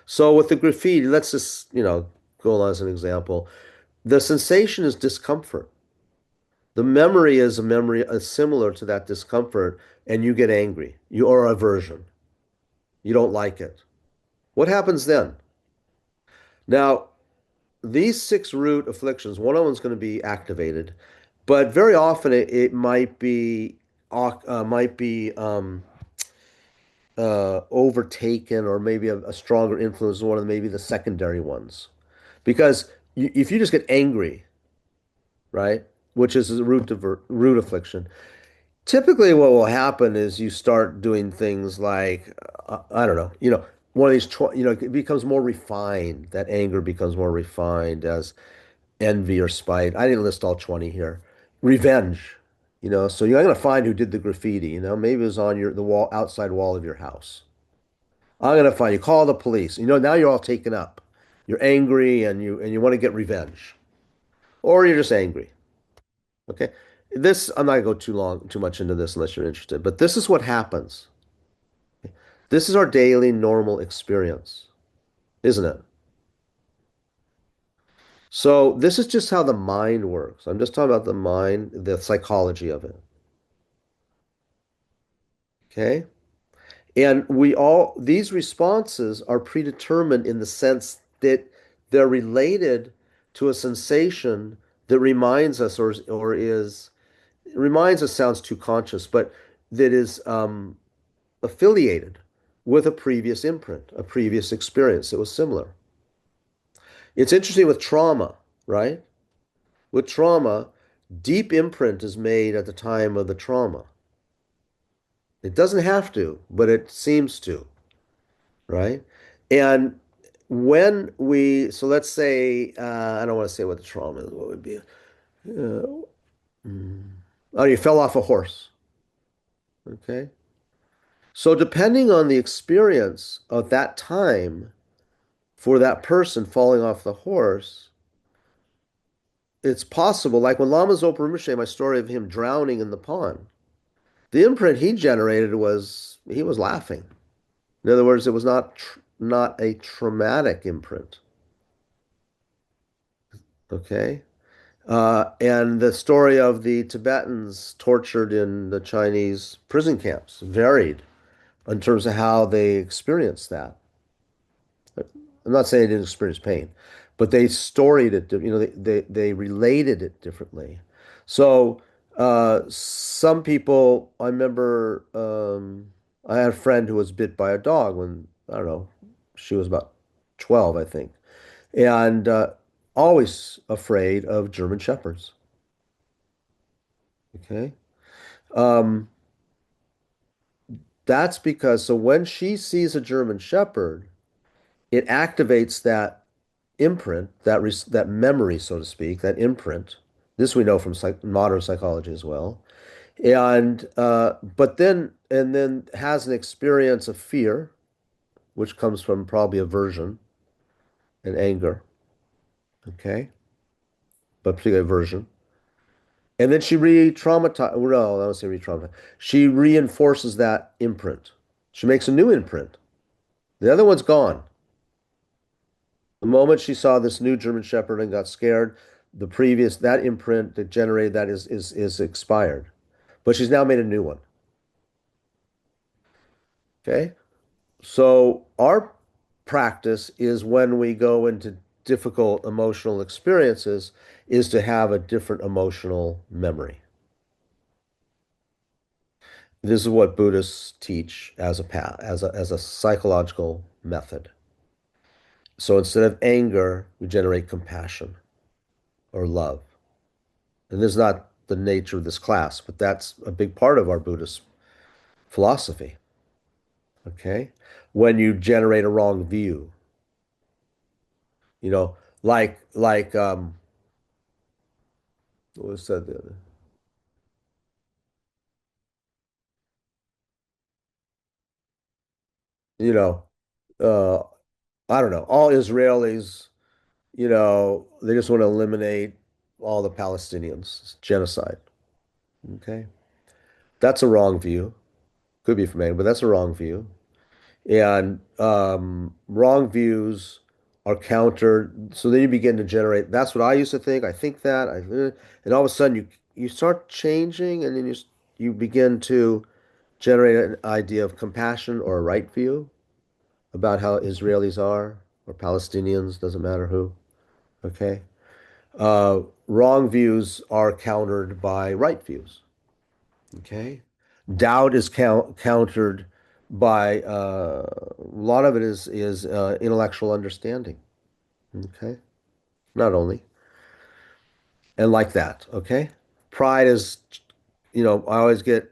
So with the graffiti, let's just, go on as an example. The sensation is discomfort. The memory is a memory similar to that discomfort, and you get angry. You or aversion. You don't like it. What happens then? Now, these six root afflictions, one of them is going to be activated, but very often it might be overtaken, or maybe a stronger influence than one of maybe the secondary ones. Because if you just get angry, right, which is a root affliction, typically what will happen is you start doing things like, I don't know, one of these, it becomes more refined. That anger becomes more refined as envy or spite. I didn't list all 20 here. Revenge, so you're not going to find who did the graffiti, maybe it was on the wall, outside wall of your house. I'm going to find you, call the police. Now you're all taken up. You're angry and you want to get revenge, or you're just angry. Okay. I'm not going to go too much into this unless you're interested, but this is what happens. This is our daily normal experience, isn't it? So this is just how the mind works. I'm just talking about the mind, the psychology of it. Okay. And these responses are predetermined in the sense that they're related to a sensation that reminds us, or is, reminds us sounds too conscious, but that is affiliated with a previous imprint, a previous experience that was similar. It's interesting with trauma, right? With trauma, deep imprint is made at the time of the trauma. It doesn't have to, but it seems to, right? And so let's say, I don't want to say what the trauma is, what would be? Mm, oh, you fell off a horse. Okay. So depending on the experience of that time for that person falling off the horse, it's possible, like when Lama Zopa Rinpoche, my story of him drowning in the pond, the imprint he generated was he was laughing. In other words, it was not a traumatic imprint. Okay. And the story of the Tibetans tortured in the Chinese prison camps varied in terms of how they experienced that. I'm not saying they didn't experience pain, but they storied it, they related it differently. So some people, I remember, I had a friend who was bit by a dog when, I don't know, she was about 12, I think, and always afraid of German shepherds. Okay. Um, that's because, so when she sees a German shepherd, it activates that imprint, that memory, so to speak, that imprint. This we know from modern psychology as well. And but then has an experience of fear, which comes from probably aversion and anger. Okay, but particularly aversion. And then she re-traumatized, well, I don't say re-traumatized. She reinforces that imprint. She makes a new imprint. The other one's gone. The moment she saw this new German Shepherd and got scared, the previous, that imprint that generated that is expired. But she's now made a new one. Okay? So our practice is when we go into difficult emotional experiences is to have a different emotional memory. This is what Buddhists teach as a path, as a psychological method. So instead of anger, we generate compassion or love. And this is not the nature of this class, but that's a big part of our Buddhist philosophy. Okay? When you generate a wrong view, you know, what was said the other? You know, uh, I don't know, all Israelis, they just want to eliminate all the Palestinians. It's genocide. Okay. That's a wrong view. Could be from anyone, but that's a wrong view. And wrong views are countered. So then you begin to generate. That's what I used to think. I think that. And all of a sudden you start changing, and then you begin to generate an idea of compassion or a right view about how Israelis are or Palestinians, doesn't matter who. Okay. Wrong views are countered by right views. Okay. Doubt is countered by a lot of it is intellectual understanding. Okay. Not only. And like that. Okay. Pride is, I always get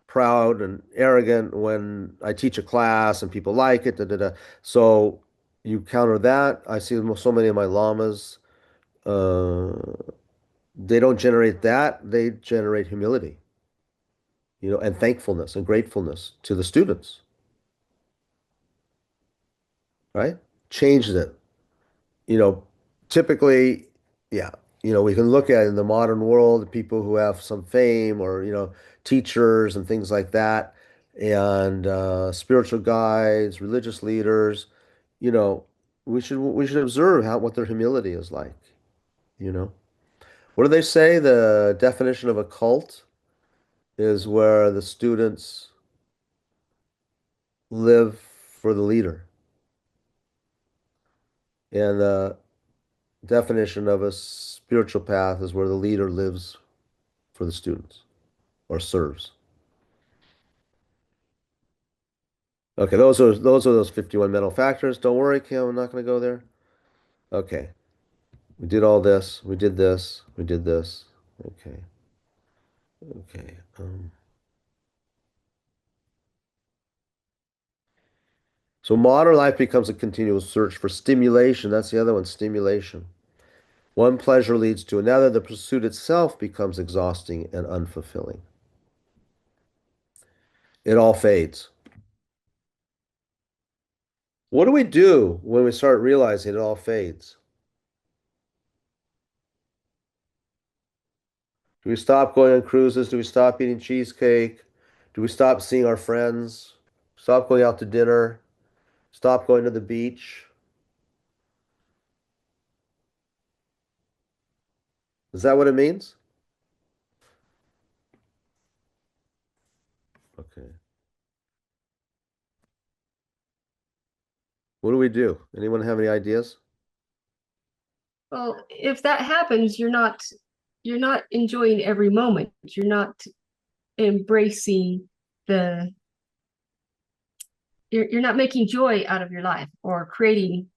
proud and arrogant when I teach a class and people like it. Da, da, da. So you counter that. I see so many of my lamas, uh, they don't generate that. They generate humility, and thankfulness and gratefulness to the students, right? Changes it. You know, typically, yeah, we can look at in the modern world people who have some fame or, teachers and things like that, and spiritual guides, religious leaders, you know, we should observe what their humility is like, you know. What do they say? The definition of a cult is where the students live for the leader. And the definition of a spiritual path is where the leader lives for the students or serves. Okay, those are those 51 mental factors. Don't worry, Kim, I'm not going to go there. Okay. We did all this. We did this. We did this. Okay. Okay. So modern life becomes a continual search for stimulation. That's the other one, stimulation. One pleasure leads to another. The pursuit itself becomes exhausting and unfulfilling. It all fades. What do we do when we start realizing it all fades? Do we stop going on cruises? Do we stop eating cheesecake? Do we stop seeing our friends? Stop going out to dinner? Stop going to the beach? Is that what it means? Okay. What do we do? Anyone have any ideas? Well, if that happens, you're not enjoying every moment. You're not embracing the you're not making joy out of your life or creating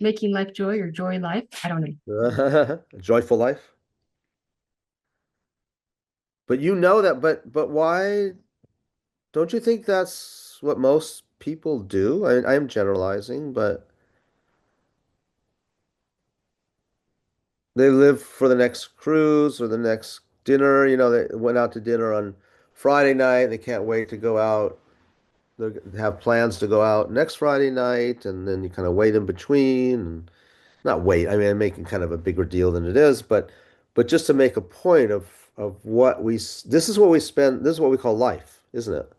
making life joy or joy life. I don't know. A joyful life? But you know that, but why don't you think that's what most people do? I'm generalizing, but they live for the next cruise or the next dinner. They went out to dinner on Friday night. They can't wait to go out. They have plans to go out next Friday night, and then you kind of wait in between. And not wait. I mean, I'm making kind of a bigger deal than it is, but But just to make a point of what this is what we spend, this is what we call life, isn't it?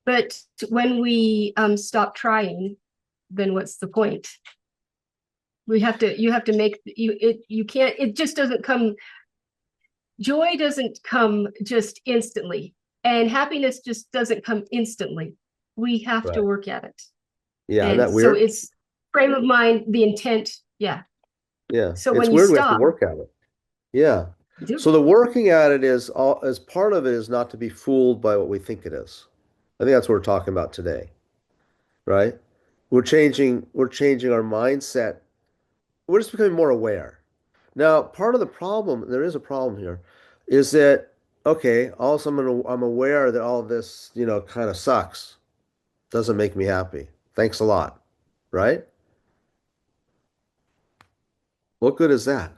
But when we stop trying, then what's the point? You have to make you can't, it just doesn't come, joy doesn't come just instantly, and happiness just doesn't come instantly. We have to Right. work at it. Yeah, isn't And that so weird? it's frame of mind, the intent. Yeah. Yeah, So it's when you weird we have to stop, work at it. Yeah. you do. So the working at it is all as part of it is not to be fooled by what we think it is. I think that's what we're talking about today, right? We're changing our mindset. We're just becoming more aware. Now, part of the problem, there is a problem here, is that okay, all of a sudden I'm aware that all of this, kind of sucks. Doesn't make me happy. Thanks a lot, right? What good is that?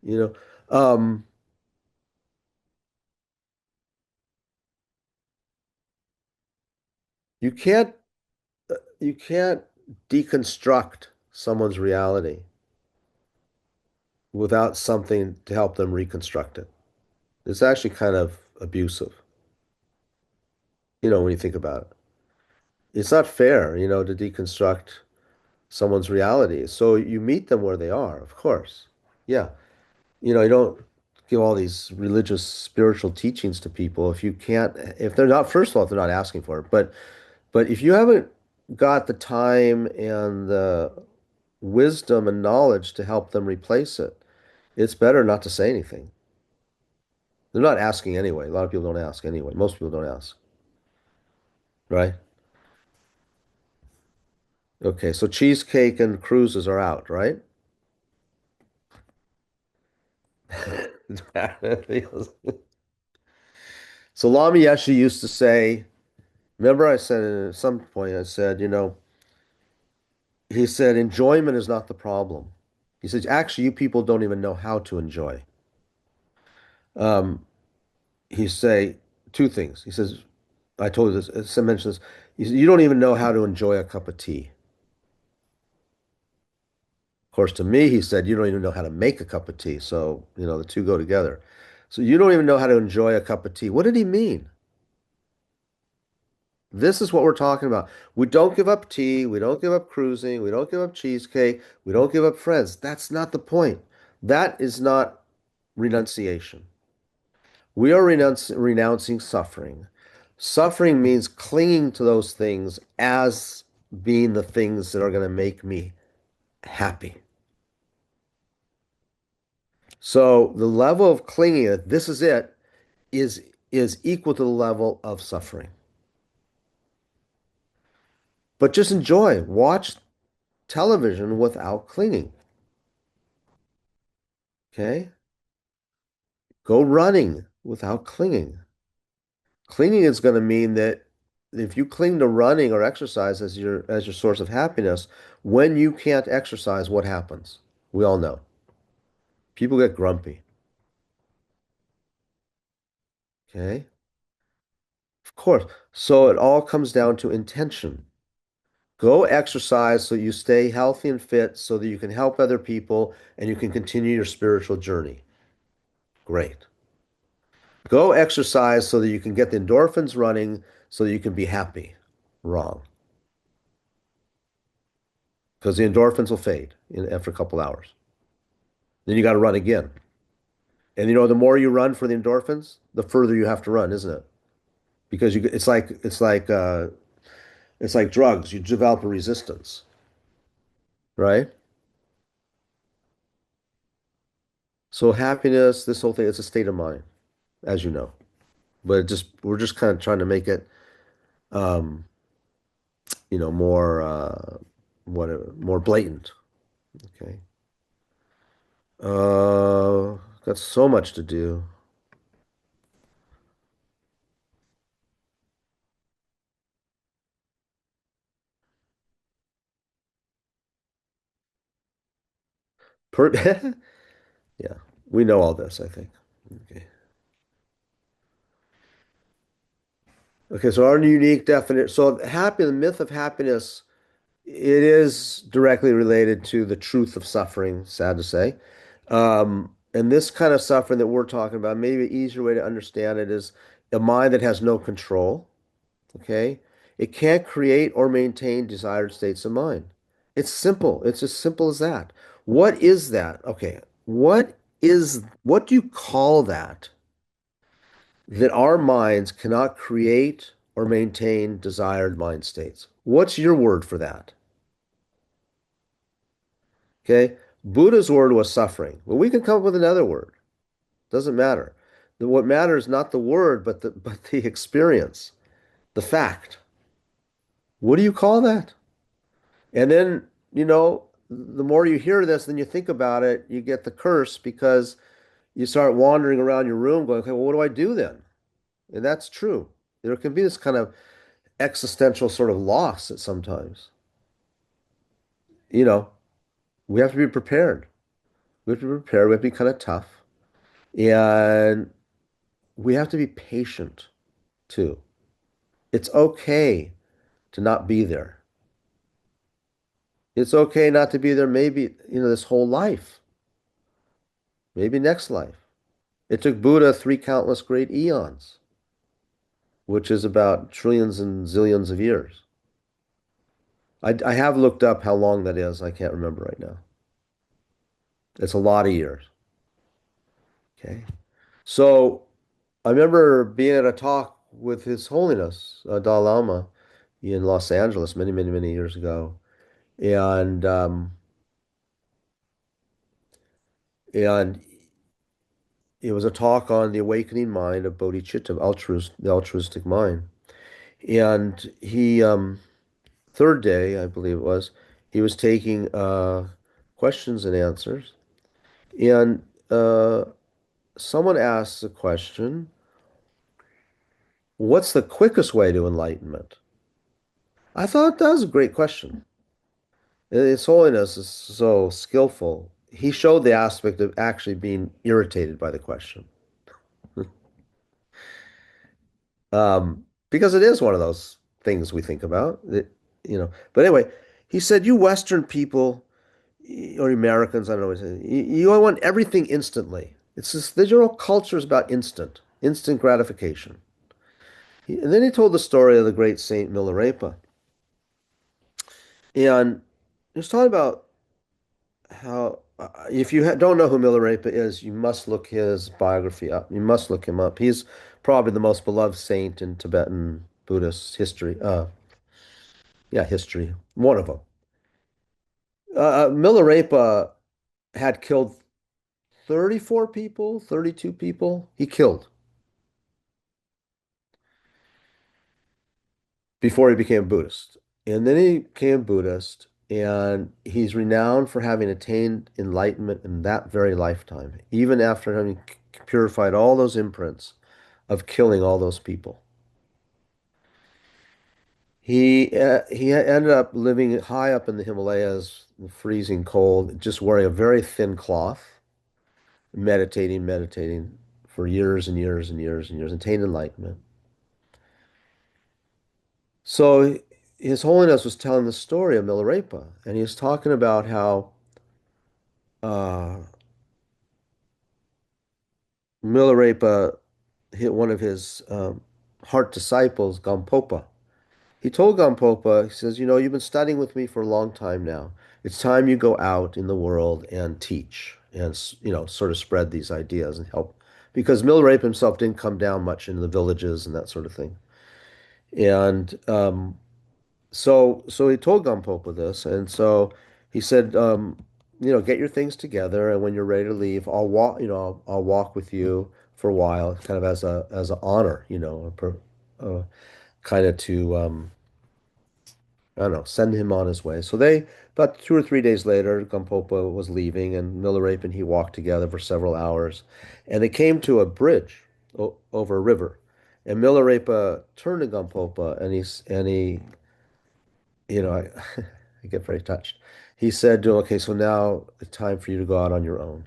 You um, you can't you can't deconstruct someone's reality without something to help them reconstruct it. It's actually kind of abusive, when you think about it. It's not fair, to deconstruct someone's reality. So you meet them where they are, of course. Yeah. You don't give all these religious, spiritual teachings to people if they're not, first of all, if they're not asking for it. But if you haven't got the time and the wisdom and knowledge to help them replace it, it's better not to say anything. They're not asking anyway. A lot of people don't ask anyway. Most people don't ask, right? Okay, so cheesecake and cruises are out, right? So Lama Yeshe used to say, remember I said at some point, I said, he said, enjoyment is not the problem. He says, actually, you people don't even know how to enjoy. Um, he say two things. He says, I told you this, I mentioned this. He said, you don't even know how to enjoy a cup of tea. Of course, to me, he said, you don't even know how to make a cup of tea. So, the two go together. So you don't even know how to enjoy a cup of tea. What did he mean? This is what we're talking about. We don't give up tea. We don't give up cruising. We don't give up cheesecake. We don't give up friends. That's not the point. That is not renunciation. We are renouncing suffering. Suffering means clinging to those things as being the things that are going to make me happy. So the level of clinging, that this is it, is equal to the level of suffering. But just enjoy. Watch television without clinging. Okay? Go running without clinging. Clinging is going to mean that if you cling to running or exercise as your source of happiness, when you can't exercise, what happens? We all know. People get grumpy. Okay? Of course. So it all comes down to intention. Go exercise so you stay healthy and fit so that you can help other people and you can continue your spiritual journey. Great. Go exercise so that you can get the endorphins running so that you can be happy. Wrong. Because the endorphins will fade after a couple hours. Then you got to run again. And the more you run for the endorphins, the further you have to run, isn't it? Because it's like drugs. You develop a resistance, right? So happiness, this whole thing, it's a state of mind, as you know. But we're just kind of trying to make it, um, more whatever, more blatant. Okay. Got so much to do. Per Yeah, we know all this, I think. Okay. Okay, so our unique definition. So the myth of happiness it is directly related to the truth of suffering, sad to say. And this kind of suffering that we're talking about, maybe an easier way to understand it is a mind that has no control. Okay. It can't create or maintain desired states of mind. It's simple. It's as simple as that. What is that? Okay. What do you call that? That our minds cannot create or maintain desired mind states. What's your word for that? Okay. Buddha's word was suffering. Well, we can come up with another word. Doesn't matter. What matters is not the word, but the experience, the fact. What do you call that? And then, the more you hear this, then you think about it, you get the curse because you start wandering around your room going, okay, well, what do I do then? And that's true. There can be this kind of existential sort of loss at sometimes. You know, we have to be prepared. We have to be prepared. We have to be kind of tough. And we have to be patient too. It's okay to not be there. It's okay not to be there maybe, this whole life, maybe next life. It took Buddha three countless great eons, which is about trillions and zillions of years. I have looked up how long that is. I can't remember right now. It's a lot of years. Okay. So I remember being at a talk with His Holiness, Dalai Lama, in Los Angeles many, many, many years ago. And it was a talk on the awakening mind of bodhicitta, the altruistic mind. And third day, I believe it was, he was taking questions and answers. And someone asked the question, what's the quickest way to enlightenment? I thought that was a great question. His Holiness is so skillful. He showed the aspect of actually being irritated by the question. Because it is one of those things we think about, But anyway, he said, you Western people, or Americans, I don't know what he said, you want everything instantly. It's just, the general culture is about instant gratification. And then he told the story of the great Saint Milarepa. And he was talking about how, if you don't know who Milarepa is, you must look his biography up. You must look him up. He's probably the most beloved saint in Tibetan Buddhist history. Yeah, history. One of them. Milarepa had killed 34 people, 32 people. He killed before he became Buddhist. And then he became Buddhist, and he's renowned for having attained enlightenment in that very lifetime, even after having purified all those imprints of killing all those people. He ended up living high up in the Himalayas, freezing cold, just wearing a very thin cloth, meditating for years and years and years and years, attained enlightenment. So His Holiness was telling the story of Milarepa, and he was talking about how uh, Milarepa hit one of his heart disciples, Gampopa. He told Gampopa, he says, you've been studying with me for a long time now. It's time you go out in the world and teach and, sort of spread these ideas and help. Because Milarepa himself didn't come down much into the villages and that sort of thing. And so he told Gampopa this, and so he said, get your things together, and when you're ready to leave, I'll walk, I'll walk with you for a while, kind of as an honor, kind of to I don't know, send him on his way. So about 2 or 3 days later, Gampopa was leaving, and Milarepa and he walked together for several hours, and they came to a bridge o over a river, and Milarepa turned to Gampopa, and he I, I get very touched. He said, okay, so now it's time for you to go out on your own.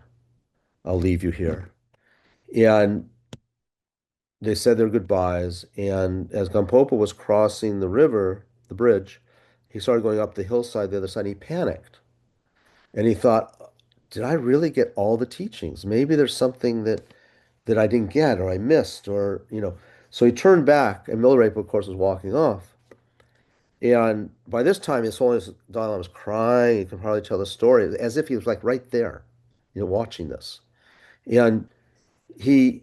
I'll leave you here. And they said their goodbyes. And as Gampopa was crossing the river, the bridge, he started going up the hillside, the other side, and he panicked. And he thought, did I really get all the teachings? Maybe there's something that I didn't get or I missed or, So he turned back and Milarepa, of course, was walking off. And by this time, His Holiness Dalai Lama was crying. He could hardly tell the story, as if he was like right there, watching this. And he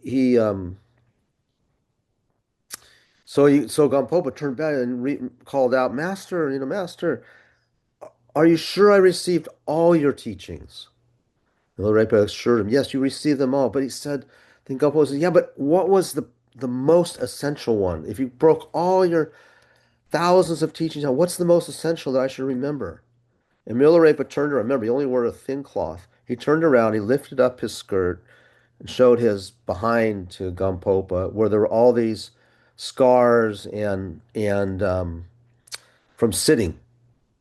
so Gampopa turned back and called out, Master, Master, are you sure I received all your teachings? And Milarepa assured him, yes, you received them all. But he said, then Gampopa said, yeah, but what was the most essential one? If you broke all your thousands of teachings down, what's the most essential that I should remember? And Milarepa turned around. Remember, he only wore a thin cloth. He turned around, he lifted up his skirt and showed his behind to Gampopa, where there were all these scars and from sitting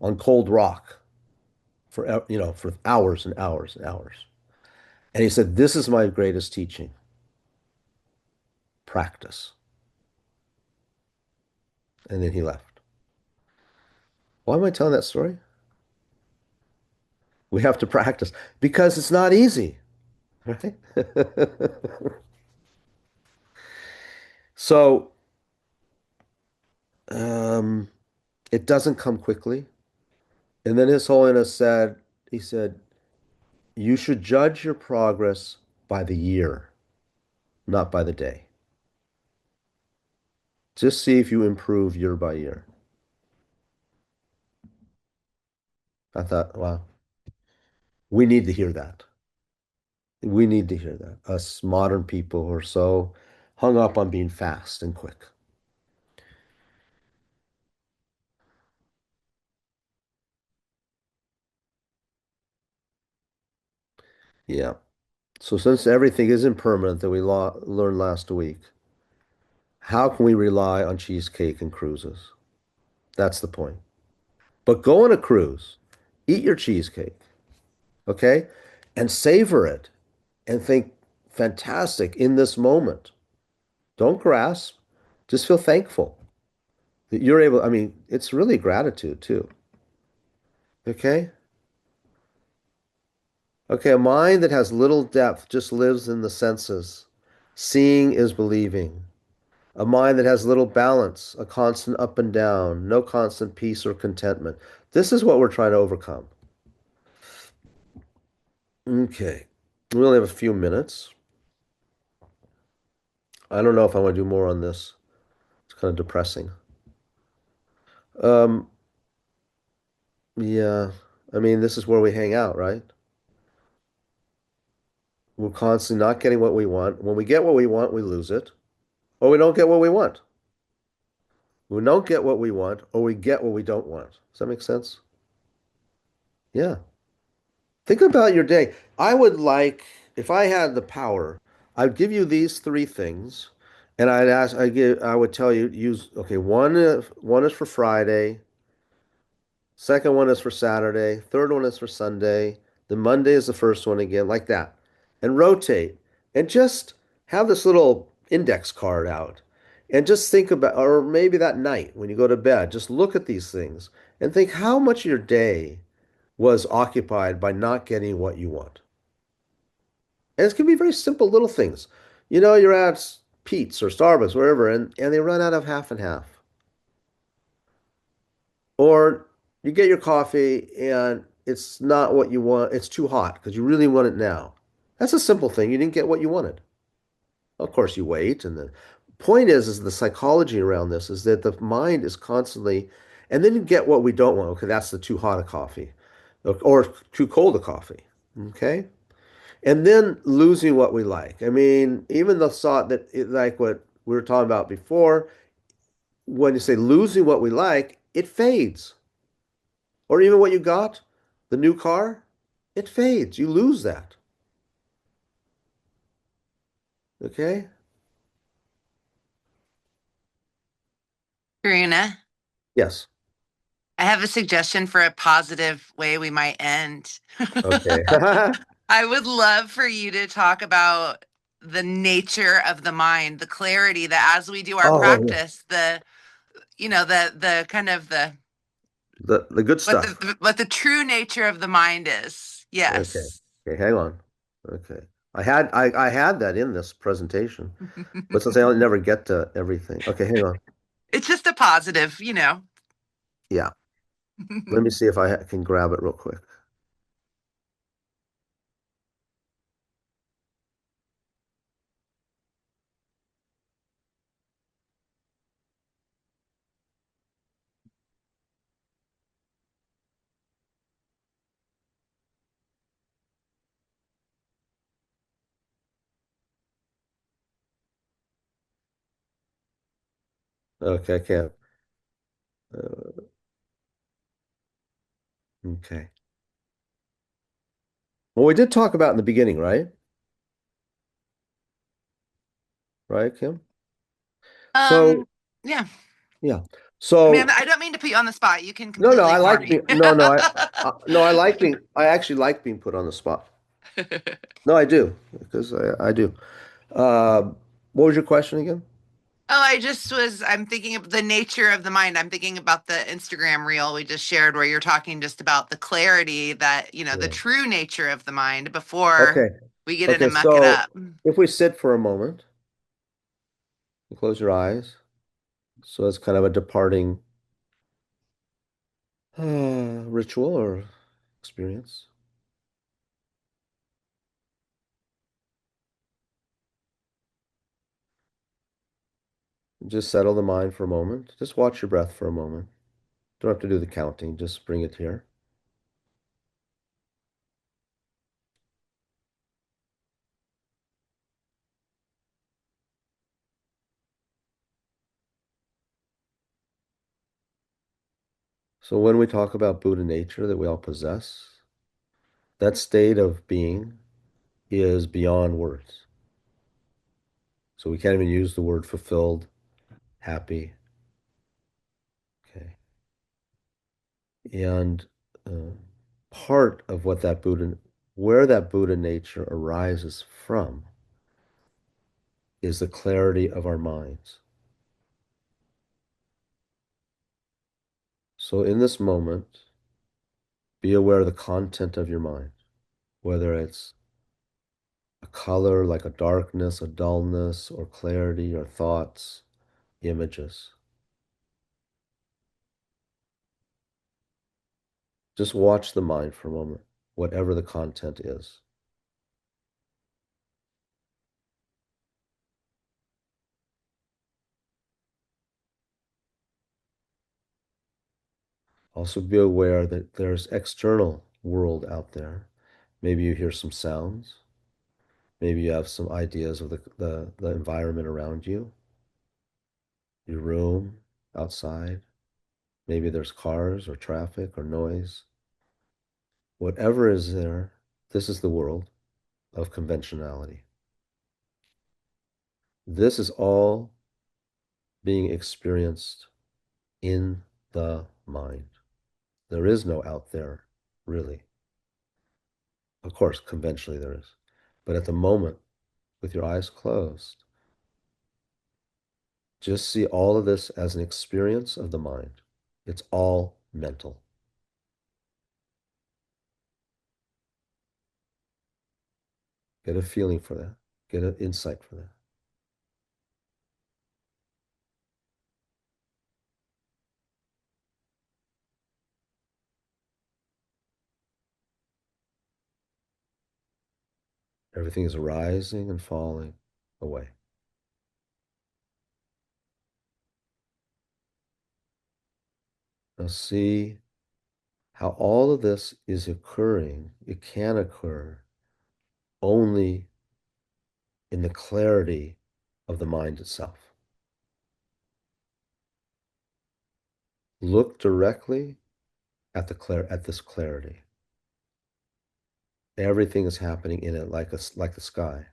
on cold rock for hours and hours and hours. And he said, "This is my greatest teaching. Practice." And then he left. Why am I telling that story? We have to practice because it's not easy, right? So, um, it doesn't come quickly. And then His Holiness said, he said, you should judge your progress by the year, not by the day. Just see if you improve year by year. I thought, wow, we need to hear that. We need to hear that. Us modern people who are so hung up on being fast and quick. Yeah. So since everything is impermanent that we learned last week, how can we rely on cheesecake and cruises? That's the point. But go on a cruise, eat your cheesecake, okay? And savor it and think, fantastic in this moment. Don't grasp, just feel thankful that you're able. I mean, it's really gratitude too. Okay? Okay, a mind that has little depth just lives in the senses. Seeing is believing. A mind that has little balance, a constant up and down, no constant peace or contentment. This is what we're trying to overcome. Okay. We only have a few minutes. I don't know if I want to do more on this. It's kind of depressing. Um, yeah. I mean, this is where we hang out, right? We're constantly not getting what we want. When we get what we want, we lose it. Or we don't get what we want. We don't get what we want, or we get what we don't want. Does that make sense? Yeah. Think about your day. I would like, if I had the power, I'd give you these three things, and I would tell you, use, okay, one is for Friday, second one is for Saturday, third one is for Sunday, then Monday is the first one again, like that. And rotate. And just have this little index card out. And just think about, or maybe that night when you go to bed, just look at these things and think how much of your day was occupied by not getting what you want. And it can be very simple little things. You're at Pete's or Starbucks, wherever, and they run out of half and half. Or you get your coffee and it's not what you want. It's too hot because you really want it now. That's a simple thing. You didn't get what you wanted. Of course, you wait. And the point is the psychology around this is that the mind is constantly, and then you get what we don't want. Okay, that's the too hot a coffee or too cold a coffee. Okay. And then losing what we like. I mean, even the thought that, like what we were talking about before, when you say losing what we like, it fades. Or even what you got, the new car, it fades. You lose that. Okay? Karuna, Yes. I have a suggestion for a positive way we might end. Okay. I would love for you to talk about the nature of the mind, the clarity that as we do our Oh, yeah. practice, the kind of the The good stuff. What the true nature of the mind is. Okay. Yes. Okay, hang on. Okay. I had that in this presentation, but since I never get to everything. Okay, hang on. It's just a positive, Yeah. Let me see if can grab it real quick. Okay, I can't. Uh, okay. Well, we did talk about in the beginning, right? Right, Kim? So, um, yeah. yeah. I mean, So, I don't mean to put you on the spot. You can no, no, completely I ignore like me. being, no, no, no, I like being, I actually like being put on the spot. No, I do, because I do. What was your question again? Oh, I'm thinking of the nature of the mind. I'm thinking about the Instagram reel we just shared where you're talking just about the clarity that, the Yeah. true nature of the mind before Okay. we get in Okay. and muck it So up. if we sit for a moment, and close your eyes. So it's kind of a departing ritual or experience. Just settle the mind for a moment. Just watch your breath for a moment. Don't have to do the counting, just bring it here. So when we talk about Buddha nature that we all possess, that state of being is beyond words. So we can't even use the word fulfilled, happy. Okay. And uh, part of where that Buddha nature arises from is the clarity of our minds. So in this moment, be aware of the content of your mind, whether it's a color like a darkness, a dullness, or clarity, or thoughts, images. Just watch the mind for a moment, whatever the content is. Also be aware that there's external world out there. Maybe you hear some sounds. Maybe you have some ideas of the environment around you, your room, outside. Maybe there's cars or traffic or noise. Whatever is there, this is the world of conventionality. This is all being experienced in the mind. There is no out there, really. Of course, conventionally there is. But at the moment, with your eyes closed, just see all of this as an experience of the mind. It's all mental. Get a feeling for that. Get an insight for that. Everything is rising and falling away. Now see how all of this is occurring. It can occur only in the clarity of the mind itself. Look directly at at this clarity. Everything is happening in it like the sky.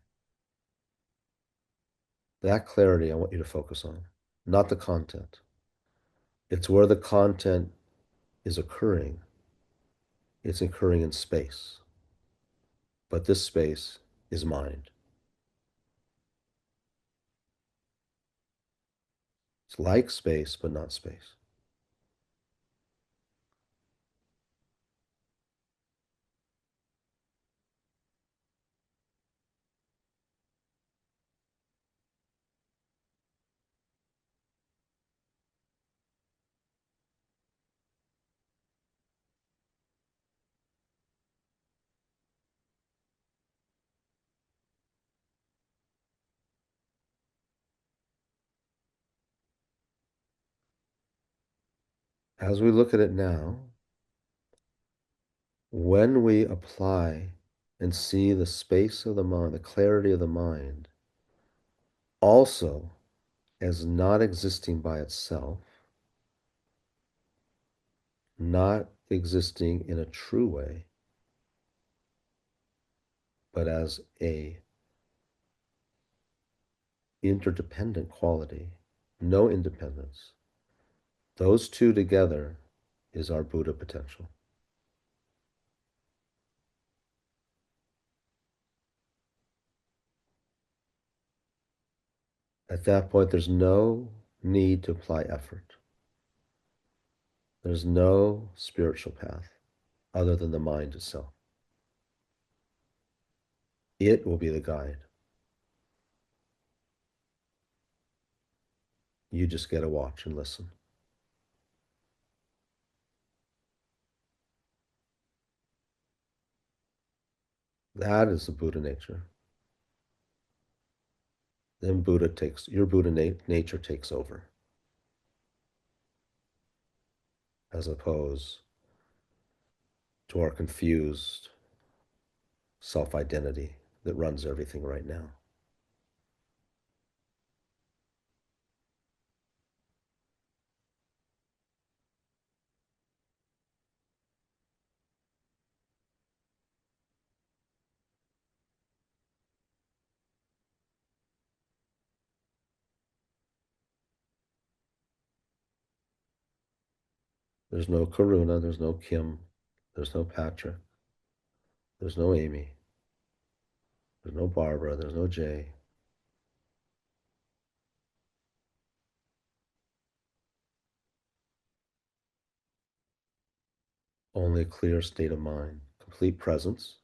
That clarity I want you to focus on, not the content. It's where the content is occurring. It's occurring in space. But this space is mind. It's like space, but not space. As we look at it now, when we apply and see the space of the mind, the clarity of the mind, also as not existing by itself, not existing in a true way, but as a interdependent quality, no independence. Those two together is our Buddha potential. At that point, there's no need to apply effort. There's no spiritual path other than the mind itself. It will be the guide. You just get to watch and listen. That is the Buddha nature. Then your Buddha nature takes over, as opposed to our confused self-identity that runs everything right now. There's no Karuna, there's no Kim, there's no Patrick, there's no Amy, there's no Barbara, there's no Jay. Only a clear state of mind, complete presence,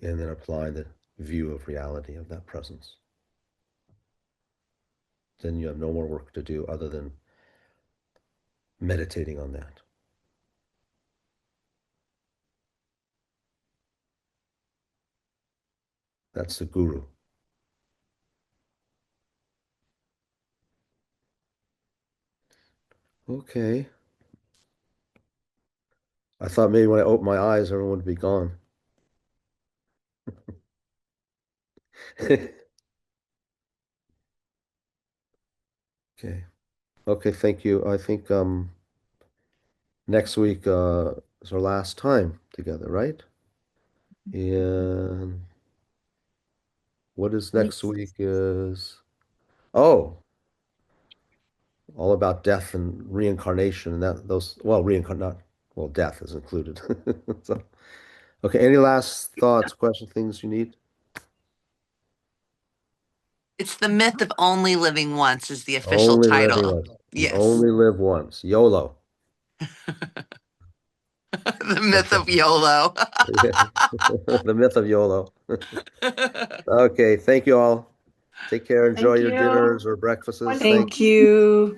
and then apply the view of reality of that presence. Then you have no more work to do other than meditating on that. That's the guru. Okay. I thought maybe when I opened my eyes, everyone would be gone. Okay. Okay, thank you. I think next week is our last time together, right? And what is next Yes. week is all about death and reincarnation and that those well reincarnate well death is included. So okay, any last thoughts, questions, things you need? It's the myth of only living once is the official Only living title. once. You Yes. only live once. YOLO. The myth of YOLO. The myth of YOLO. Okay, thank you all. Take care. Enjoy Thank your you. dinners or breakfasts. Wonderful. Thank Thank you.